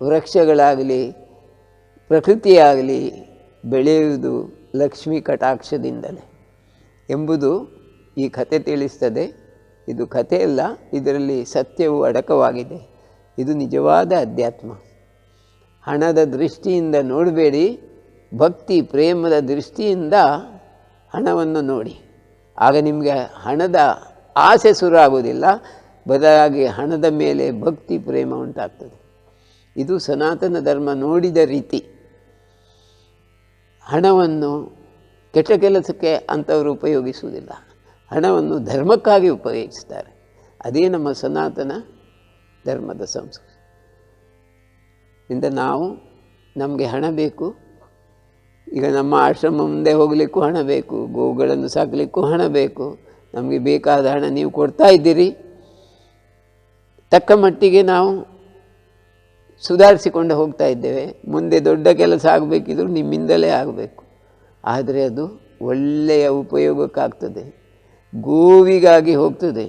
ವೃಕ್ಷಗಳಾಗಲಿ ಪ್ರಕೃತಿಯಾಗಲಿ ಬೆಳೆಯುವುದು ಲಕ್ಷ್ಮೀ ಕಟಾಕ್ಷದಿಂದಲೇ ಎಂಬುದು ಈ ಕಥೆ ತಿಳಿಸ್ತದೆ. ಇದು ಕಥೆಯಲ್ಲ, ಇದರಲ್ಲಿ ಸತ್ಯವು ಅಡಕವಾಗಿದೆ. ಇದು ನಿಜವಾದ ಅಧ್ಯಾತ್ಮ. ಹಣದ ದೃಷ್ಟಿಯಿಂದ ನೋಡಬೇಡಿ, ಭಕ್ತಿ ಪ್ರೇಮದ ದೃಷ್ಟಿಯಿಂದ ಹಣವನ್ನು ನೋಡಿ. ಆಗ ನಿಮಗೆ ಹಣದ ಆಸೆ ಶುರು ಆಗುವುದಿಲ್ಲ, ಬದಲಾಗಿ ಹಣದ ಮೇಲೆ ಭಕ್ತಿ ಪ್ರೇಮ ಉಂಟಾಗ್ತದೆ. ಇದು ಸನಾತನ ಧರ್ಮ ನೋಡಿದ ರೀತಿ. ಹಣವನ್ನು ಕೆಟ್ಟ ಕೆಲಸಕ್ಕೆ ಅಂಥವರು ಉಪಯೋಗಿಸುವುದಿಲ್ಲ, ಹಣವನ್ನು ಧರ್ಮಕ್ಕಾಗಿ ಉಪಯೋಗಿಸ್ತಾರೆ. ಅದೇ ನಮ್ಮ ಸನಾತನ ಧರ್ಮದ ಸಂಸ್ಕೃತಿ. ಇಂದ ನಮಗೆ ಹಣ ಬೇಕು. ಈಗ ನಮ್ಮ ಆಶ್ರಮ ಮುಂದೆ ಹೋಗಲಿಕ್ಕೂ ಹಣ ಬೇಕು, ಗೋವುಗಳನ್ನು ಸಾಕಲಿಕ್ಕೂ ಹಣ ಬೇಕು. ನಮಗೆ ಬೇಕಾದ ಹಣ ನೀವು ಕೊಡ್ತಾ ಇದ್ದೀರಿ. ತಕ್ಕ ಮಟ್ಟಿಗೆ ನಾವು ಸುಧಾರಿಸಿಕೊಂಡು ಹೋಗ್ತಾ ಇದ್ದೇವೆ. ಮುಂದೆ ದೊಡ್ಡ ಕೆಲಸ ಆಗಬೇಕಿದ್ರೂ ನಿಮ್ಮಿಂದಲೇ ಆಗಬೇಕು. ಆದರೆ ಅದು ಒಳ್ಳೆಯ ಉಪಯೋಗಕ್ಕಾಗ್ತದೆ, ಗೋವಿಗಾಗಿ ಹೋಗ್ತದೆ,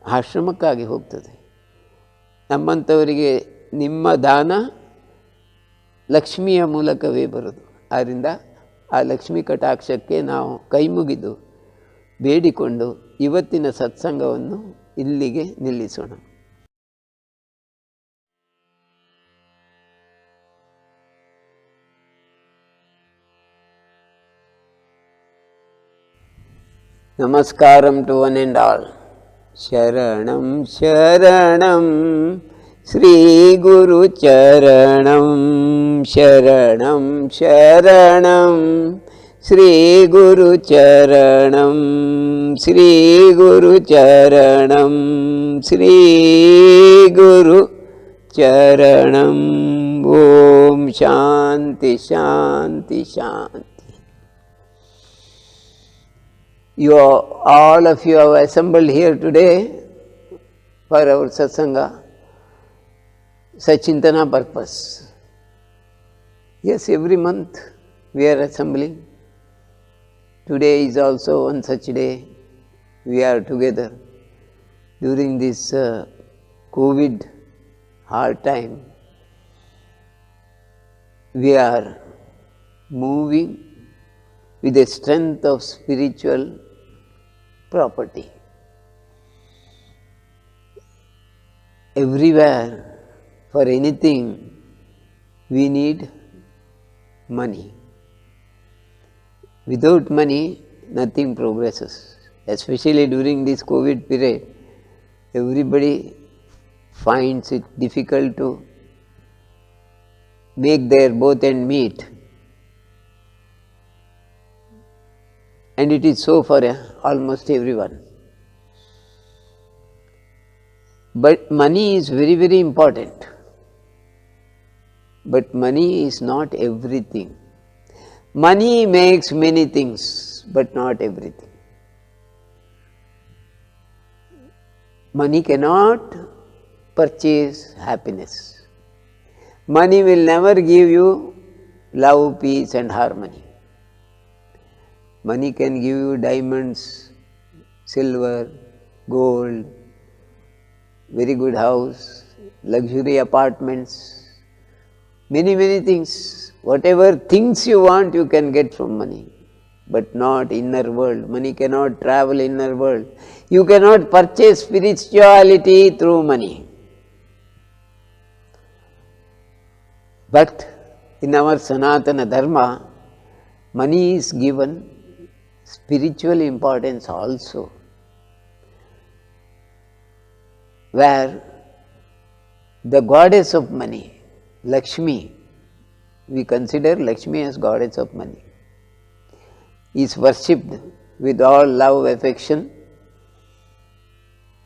ಆಶ್ರಮಕ್ಕಾಗಿ ಹೋಗ್ತದೆ. ನಮ್ಮಂಥವರಿಗೆ ನಿಮ್ಮ ದಾನ ಲಕ್ಷ್ಮಿಯ ಮೂಲಕವೇ ಬರೋದು. ಆದ್ದರಿಂದ ಆ ಲಕ್ಷ್ಮೀ ಕಟಾಕ್ಷಕ್ಕೆ ನಾವು ಕೈ ಮುಗಿದು ಬೇಡಿಕೊಂಡು ಇವತ್ತಿನ ಸತ್ಸಂಗವನ್ನು ಇಲ್ಲಿಗೆ ನಿಲ್ಲಿಸೋಣ. ನಮಸ್ಕಾರಂ ಟು ಒನ್ ಆ್ಯಂಡ್ ಆಲ್. ಶರಣಂ ಶರಣಂ ಶ್ರೀ ಗುರು ಚರಣಂ, ಶರಣಂ ಶರಣಂ ಶ್ರೀ ಗುರು ಚರಣಂ, ಶ್ರೀ ಗುರು ಚರಣಂ, ಶ್ರೀ ಗುರು ಚರಣಂ. ಓಂ ಶಾಂತಿ ಶಾಂತಿ ಶಾಂತಿ. All of you have assembled here today for our satsanga, Sachintana purpose. Yes, every month we are assembling. Today is also one such day. We are together during this COVID hard time. We are moving with a strength of spiritual property. everywhere, for anything, we need money. Without money, nothing progresses. Especially during this COVID period, everybody finds it difficult to make their both end meet. And it is so for almost everyone. But money is very, very important. But money is not everything. Money makes many things, but not everything. Money cannot purchase happiness. Money will never give you love, peace and harmony. Money can give you diamonds, silver, gold, very good house, luxury apartments, many, many things. Whatever things you want, you can get from money, but not inner world. Money cannot travel inner world. You cannot purchase spirituality through money. But in our Sanatana Dharma, money is given spiritual importance also, where the goddess of money, Lakshmi, we consider Lakshmi as goddess of money, is worshipped with all love, affection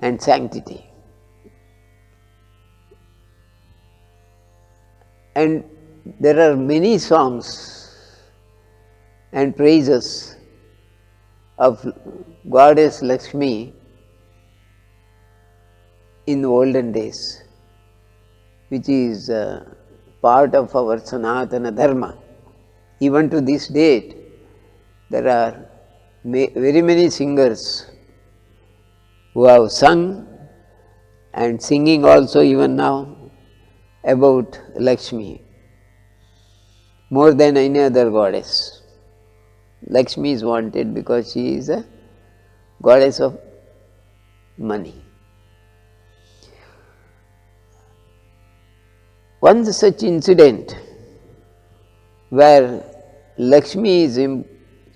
and sanctity. And there are many songs and praises of goddess Lakshmi in the olden days, which is part of our Sanatana Dharma. Even to this date, there are very many singers who have sung and singing also even now about Lakshmi, more than any other goddess. Lakshmi is wanted because she is a goddess of money. One such incident where Lakshmi's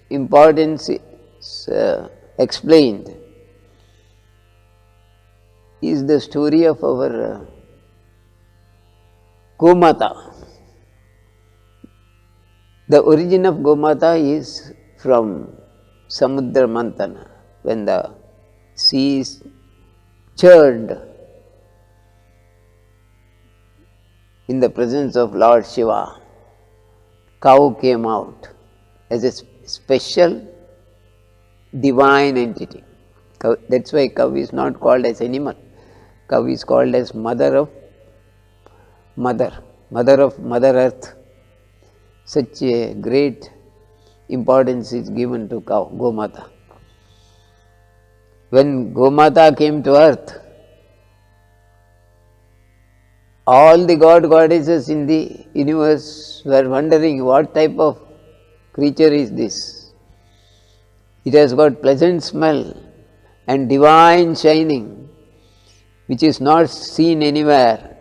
importance is explained is the story of our Gomata. The origin of Gomata is from Samudra Mantana, when the sea is churned in the presence of Lord Shiva. Cow came out as a special divine entity. That's why cow is not called as animal. Cow is called as mother of Mother Earth. Such a great importance is given to cow, Gomata. When Gomata came to earth, all the goddesses in the universe were wondering what type of creature is this. It has got pleasant smell and divine shining, which is not seen anywhere.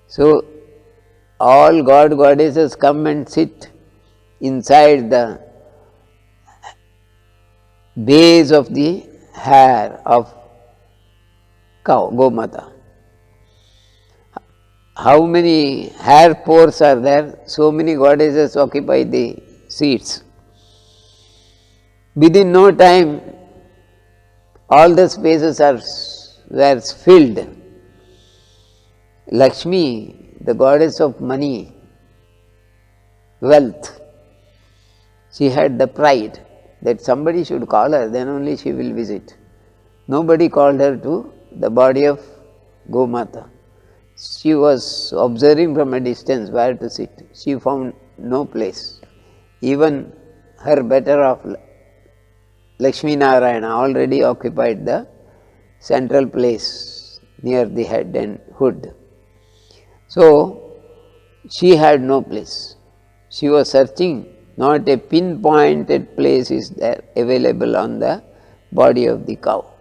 So, all goddesses come and sit inside the base of the hair of cow, Gomata. How many hair pores are there? So many goddesses occupy the seats. Within no time, all the spaces were filled. Lakshmi, the goddess of money, wealth, she had the pride that somebody should call her, then only she will visit. Nobody called her to the body of Gomata. She was observing from a distance where to sit. She found no place. Even her better half, Lakshmi Narayana, already occupied the central place near the head and hood. So, she had no place. She was searching, not a pinpointed place is there available on the body of the cow.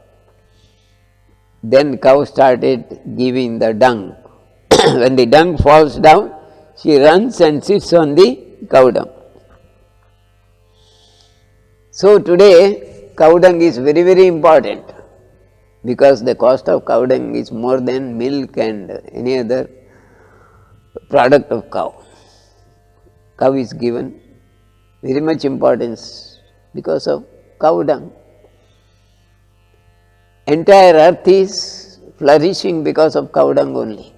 Then cow started giving the dung. When the dung falls down, she runs and sits on the cow dung. So today, cow dung is very, very important, because the cost of cow dung is more than milk and any other product of cow. Cow is given very much importance because of cow dung. Entire earth is flourishing because of cow dung only.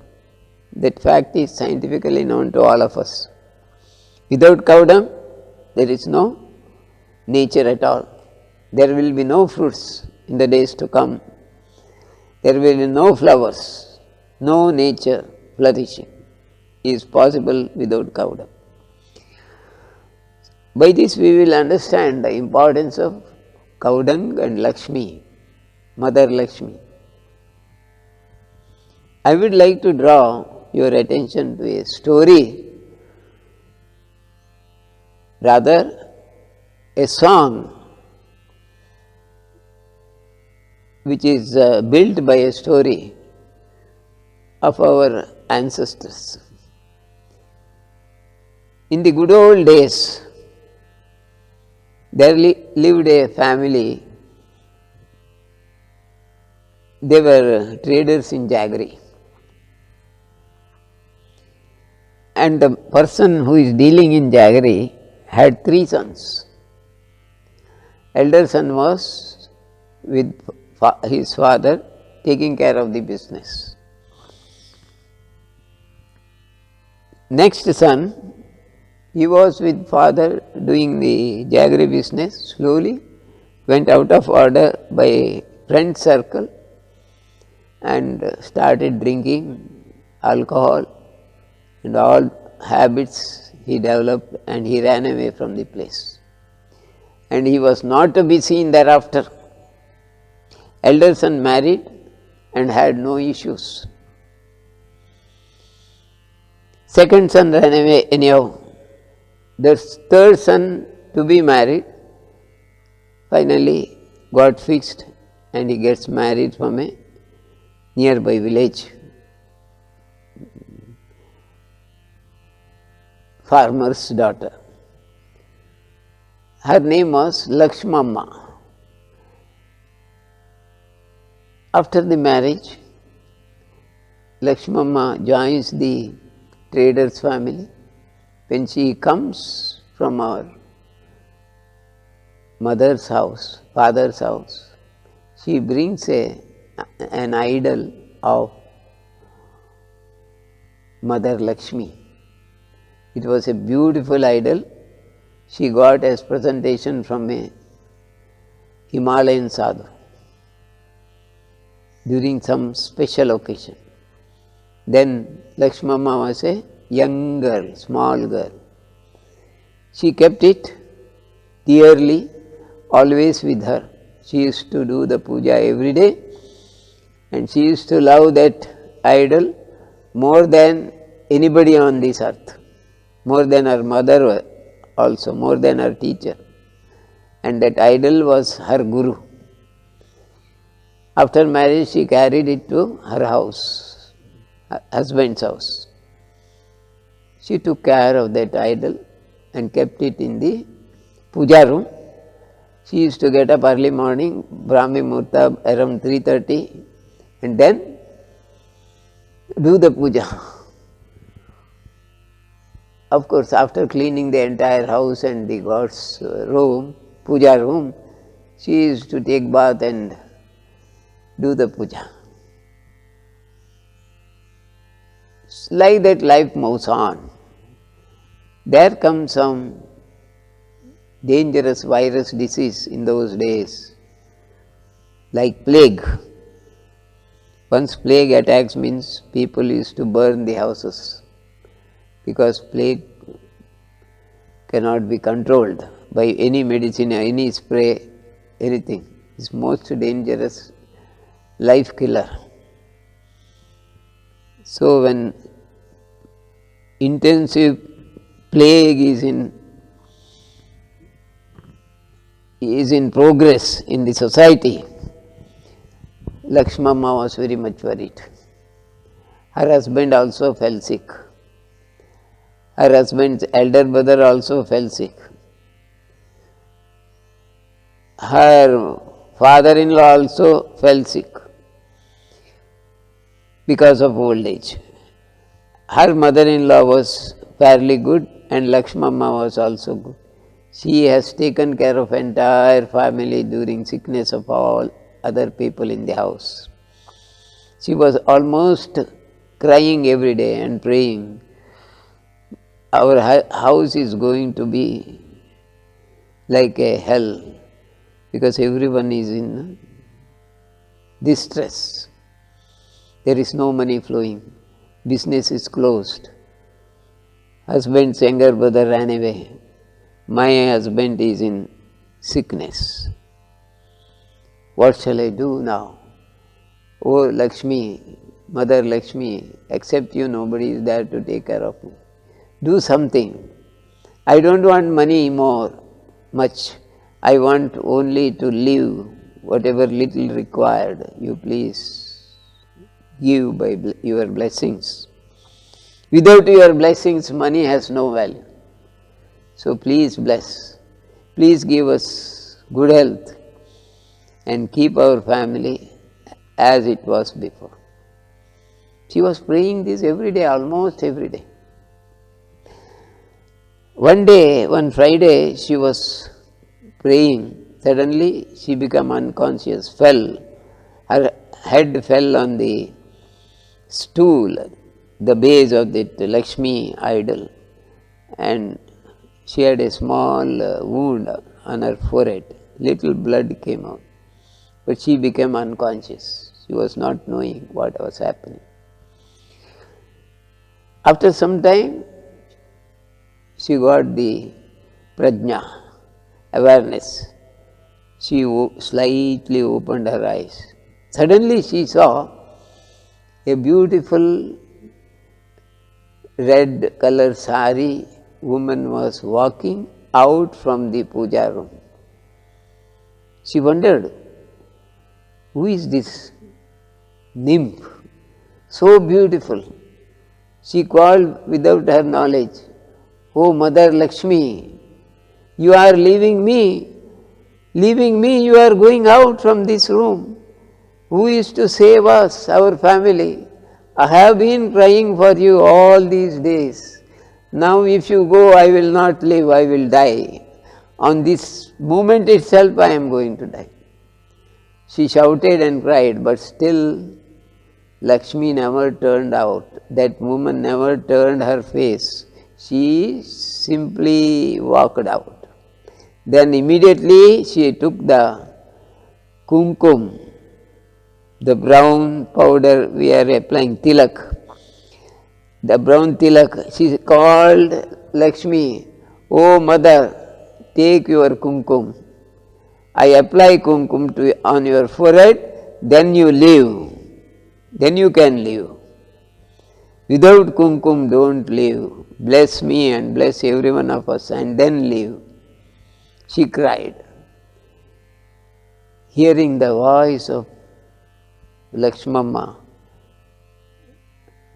That fact is scientifically known to all of us. Without cow dung, there is no nature at all. There will be no fruits in the days to come. There will be no flowers, no nature flourishing is possible without cow dung. By this we will understand the importance of cow dung and Lakshmi, Mother Lakshmi. I would like to draw your attention to a story, rather a song which is built by a story of our ancestors. In the good old days, there lived a family. They were traders in jaggery. And the person who is dealing in jaggery had 3 sons. Elder son was with his father taking care of the business. Next son, he was with father doing the jaggery business, slowly went out of order by friend circle and started drinking alcohol, and all habits he developed, and he ran away from the place. And he was not to be seen thereafter. Elder son married and had no issues. Second son ran away anyhow. The third son to be married finally got fixed, and he gets married from a nearby village. Farmer's daughter. Her name was Lakshmamma. After the marriage, Lakshmamma joins the trader's family. When she comes from our mother's house, father's house, she brings an idol of Mother Lakshmi. It was a beautiful idol she got as presentation from a Himalayan sadhu during some special occasion. Then Lakshmamma was a young girl, small girl. She kept it dearly, always with her. She used to do the puja every day, and she used to love that idol more than anybody on this earth, more than her mother also, more than her teacher. And that idol was her guru. After marriage, she carried it to her house, her husband's house. She took care of that idol and kept it in the puja room. She used to get up early morning, Brahmi Muhurta around 3:30, and then do the puja. Of course, after cleaning the entire house and the God's room, puja room, she used to take bath and do the puja. Like that, life moves on. There comes some dangerous virus disease in those days, like plague. Once plague attacks means people used to burn the houses, because plague cannot be controlled by any medicine, any spray, anything. It's most dangerous, life killer. So when intensive plague is in progress in the society, Lakshmamma was very much worried. Her husband also fell sick. Her husband's elder brother also fell sick. Her father-in-law also fell sick because of old age. Her mother-in-law was fairly good and Lakshmamma was also good. She has taken care of entire family during sickness of all other people in the house. She was almost crying every day and praying, our house is going to be like a hell because everyone is in distress. There is no money flowing, business is closed. Husband's younger brother ran away. My husband is in sickness. What shall I do now? Oh Lakshmi, Mother Lakshmi, except you nobody is there to take care of me. Do something. I don't want money much. I want only to live whatever little required. You please give by your blessings. Without your blessings, money has no value. So please bless. Please give us good health and keep our family as it was before. She was praying this every day, almost every day. One day, one Friday, she was praying. Suddenly, she became unconscious, fell. Her head fell on the stool, the base of the Lakshmi idol, and she had a small wound on her forehead. Little blood came out, but she became unconscious. She was not knowing what was happening. After some time, she got the prajna, awareness. She slightly opened her eyes. Suddenly she saw a beautiful red color sari woman was walking out from the puja room. She wondered, who is this nymph, so beautiful? She called without her knowledge, oh Mother Lakshmi, you are leaving me, you are going out from this room. Who is to save us, our family? I have been crying for you all these days. Now if you go, I will not live, I will die. On this moment itself, I am going to die. She shouted and cried, but still Lakshmi never turned out. That woman never turned her face. She simply walked out. Then immediately she took the kumkum, the brown powder we are applying, tilak. The brown tilak, she called Lakshmi, oh Mother, take your kumkum. I apply kumkum on your forehead, then you live. Then you can live. Without kumkum, don't live. Bless me and bless every one of us and then live. She cried. Hearing the voice of Lakshmamma,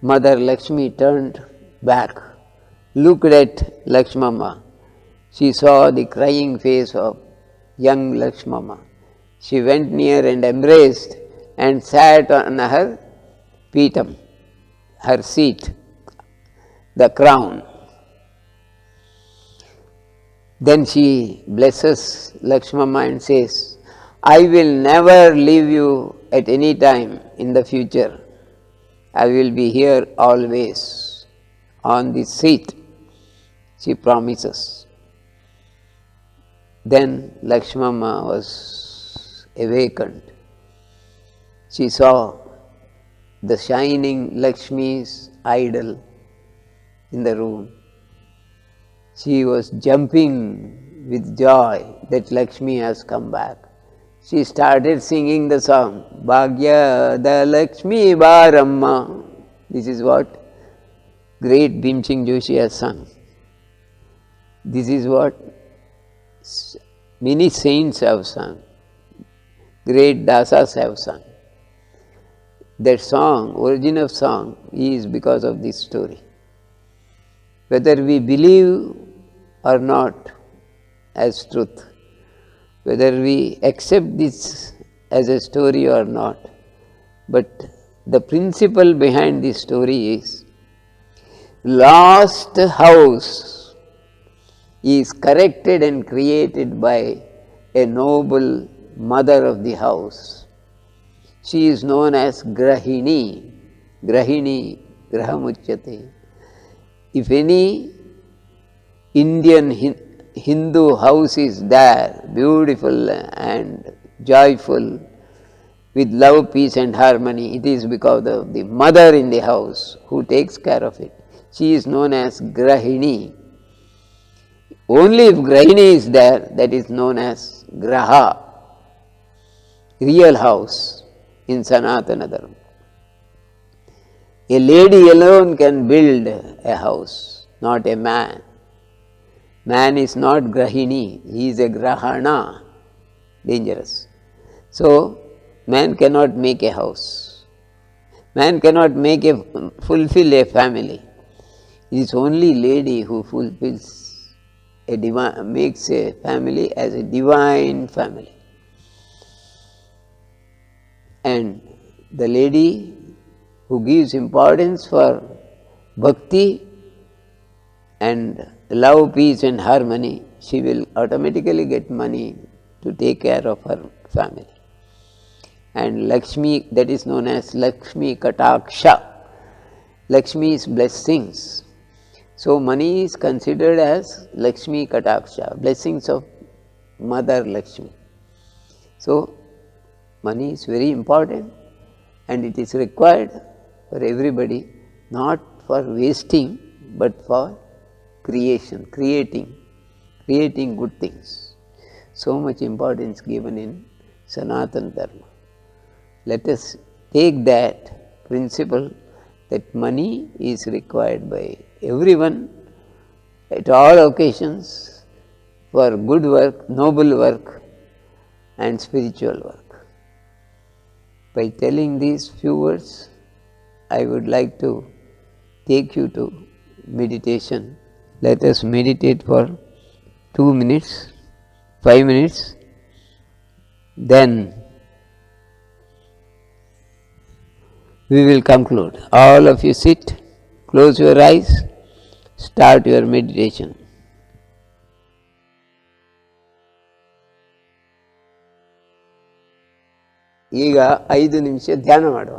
Mother Lakshmi turned back, looked at Lakshmamma. She saw the crying face of young Lakshmamma. She went near and embraced and sat on her pitam, her seat, the crown. Then she blesses Lakshmamma and says, I will never leave you at any time in the future. I will be here always on this seat, she promises. Then Lakshmamma was awakened. She saw the shining Lakshmi's idol in the room. She was jumping with joy that Lakshmi has come back. She started singing the song, Bhagya da Lakshmi Baramma. This is what great Bhimsingh Joshi has sung. This is what many saints have sung, great dasas have sung. That song, origin of song, is because of this story. Whether we believe or not as truth, whether we accept this as a story or not, but the principle behind this story is lost house is corrected and created by a noble mother of the house. She is known as Grahini. Grahini, Grahamuchyate. If any Indian Hindu house is there, beautiful and joyful, with love, peace and harmony, it is because of the mother in the house who takes care of it. She is known as Grahini. Only if Grahini is there, that is known as Graha, real house in Sanatana Dharma. A lady alone can build a house, not a man. Man is not Grahini, he is a Grahana, dangerous. So, man cannot make a house. Man cannot fulfill a family. It is only lady who fulfills makes a family as a divine family. And the lady who gives importance for bhakti and love, peace and harmony, she will automatically get money to take care of her family. And Lakshmi, that is known as Lakshmi Kataksha. Lakshmi is blessings. So money is considered as Lakshmi Kataksha, blessings of Mother Lakshmi. So money is very important and it is required for everybody, not for wasting but for creation, creating good things. So much importance given in Sanatana Dharma. Let us take that principle that money is required by everyone at all occasions for good work, noble work and spiritual work. By telling these few words, I would like to take you to meditation. Let us meditate for 2 minutes, 5 minutes, then we will conclude. All of you sit, close your eyes, start your meditation. ಈಗ 5 ನಿಮಿಷ ಧ್ಯಾನ ಮಾಡುವ.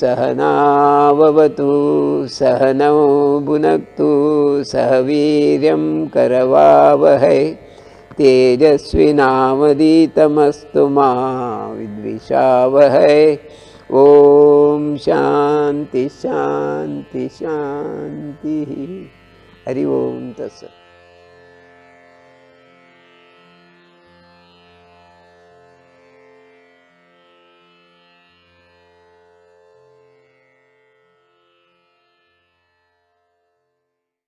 सहनाववतु सहनौ भुनक्तु सह वीर्यं करवावहै तेजस्विनावधीतमस्तु मा विद्विषावहै। ओम शांति शांति शांति। हरि ओम तत्सत्।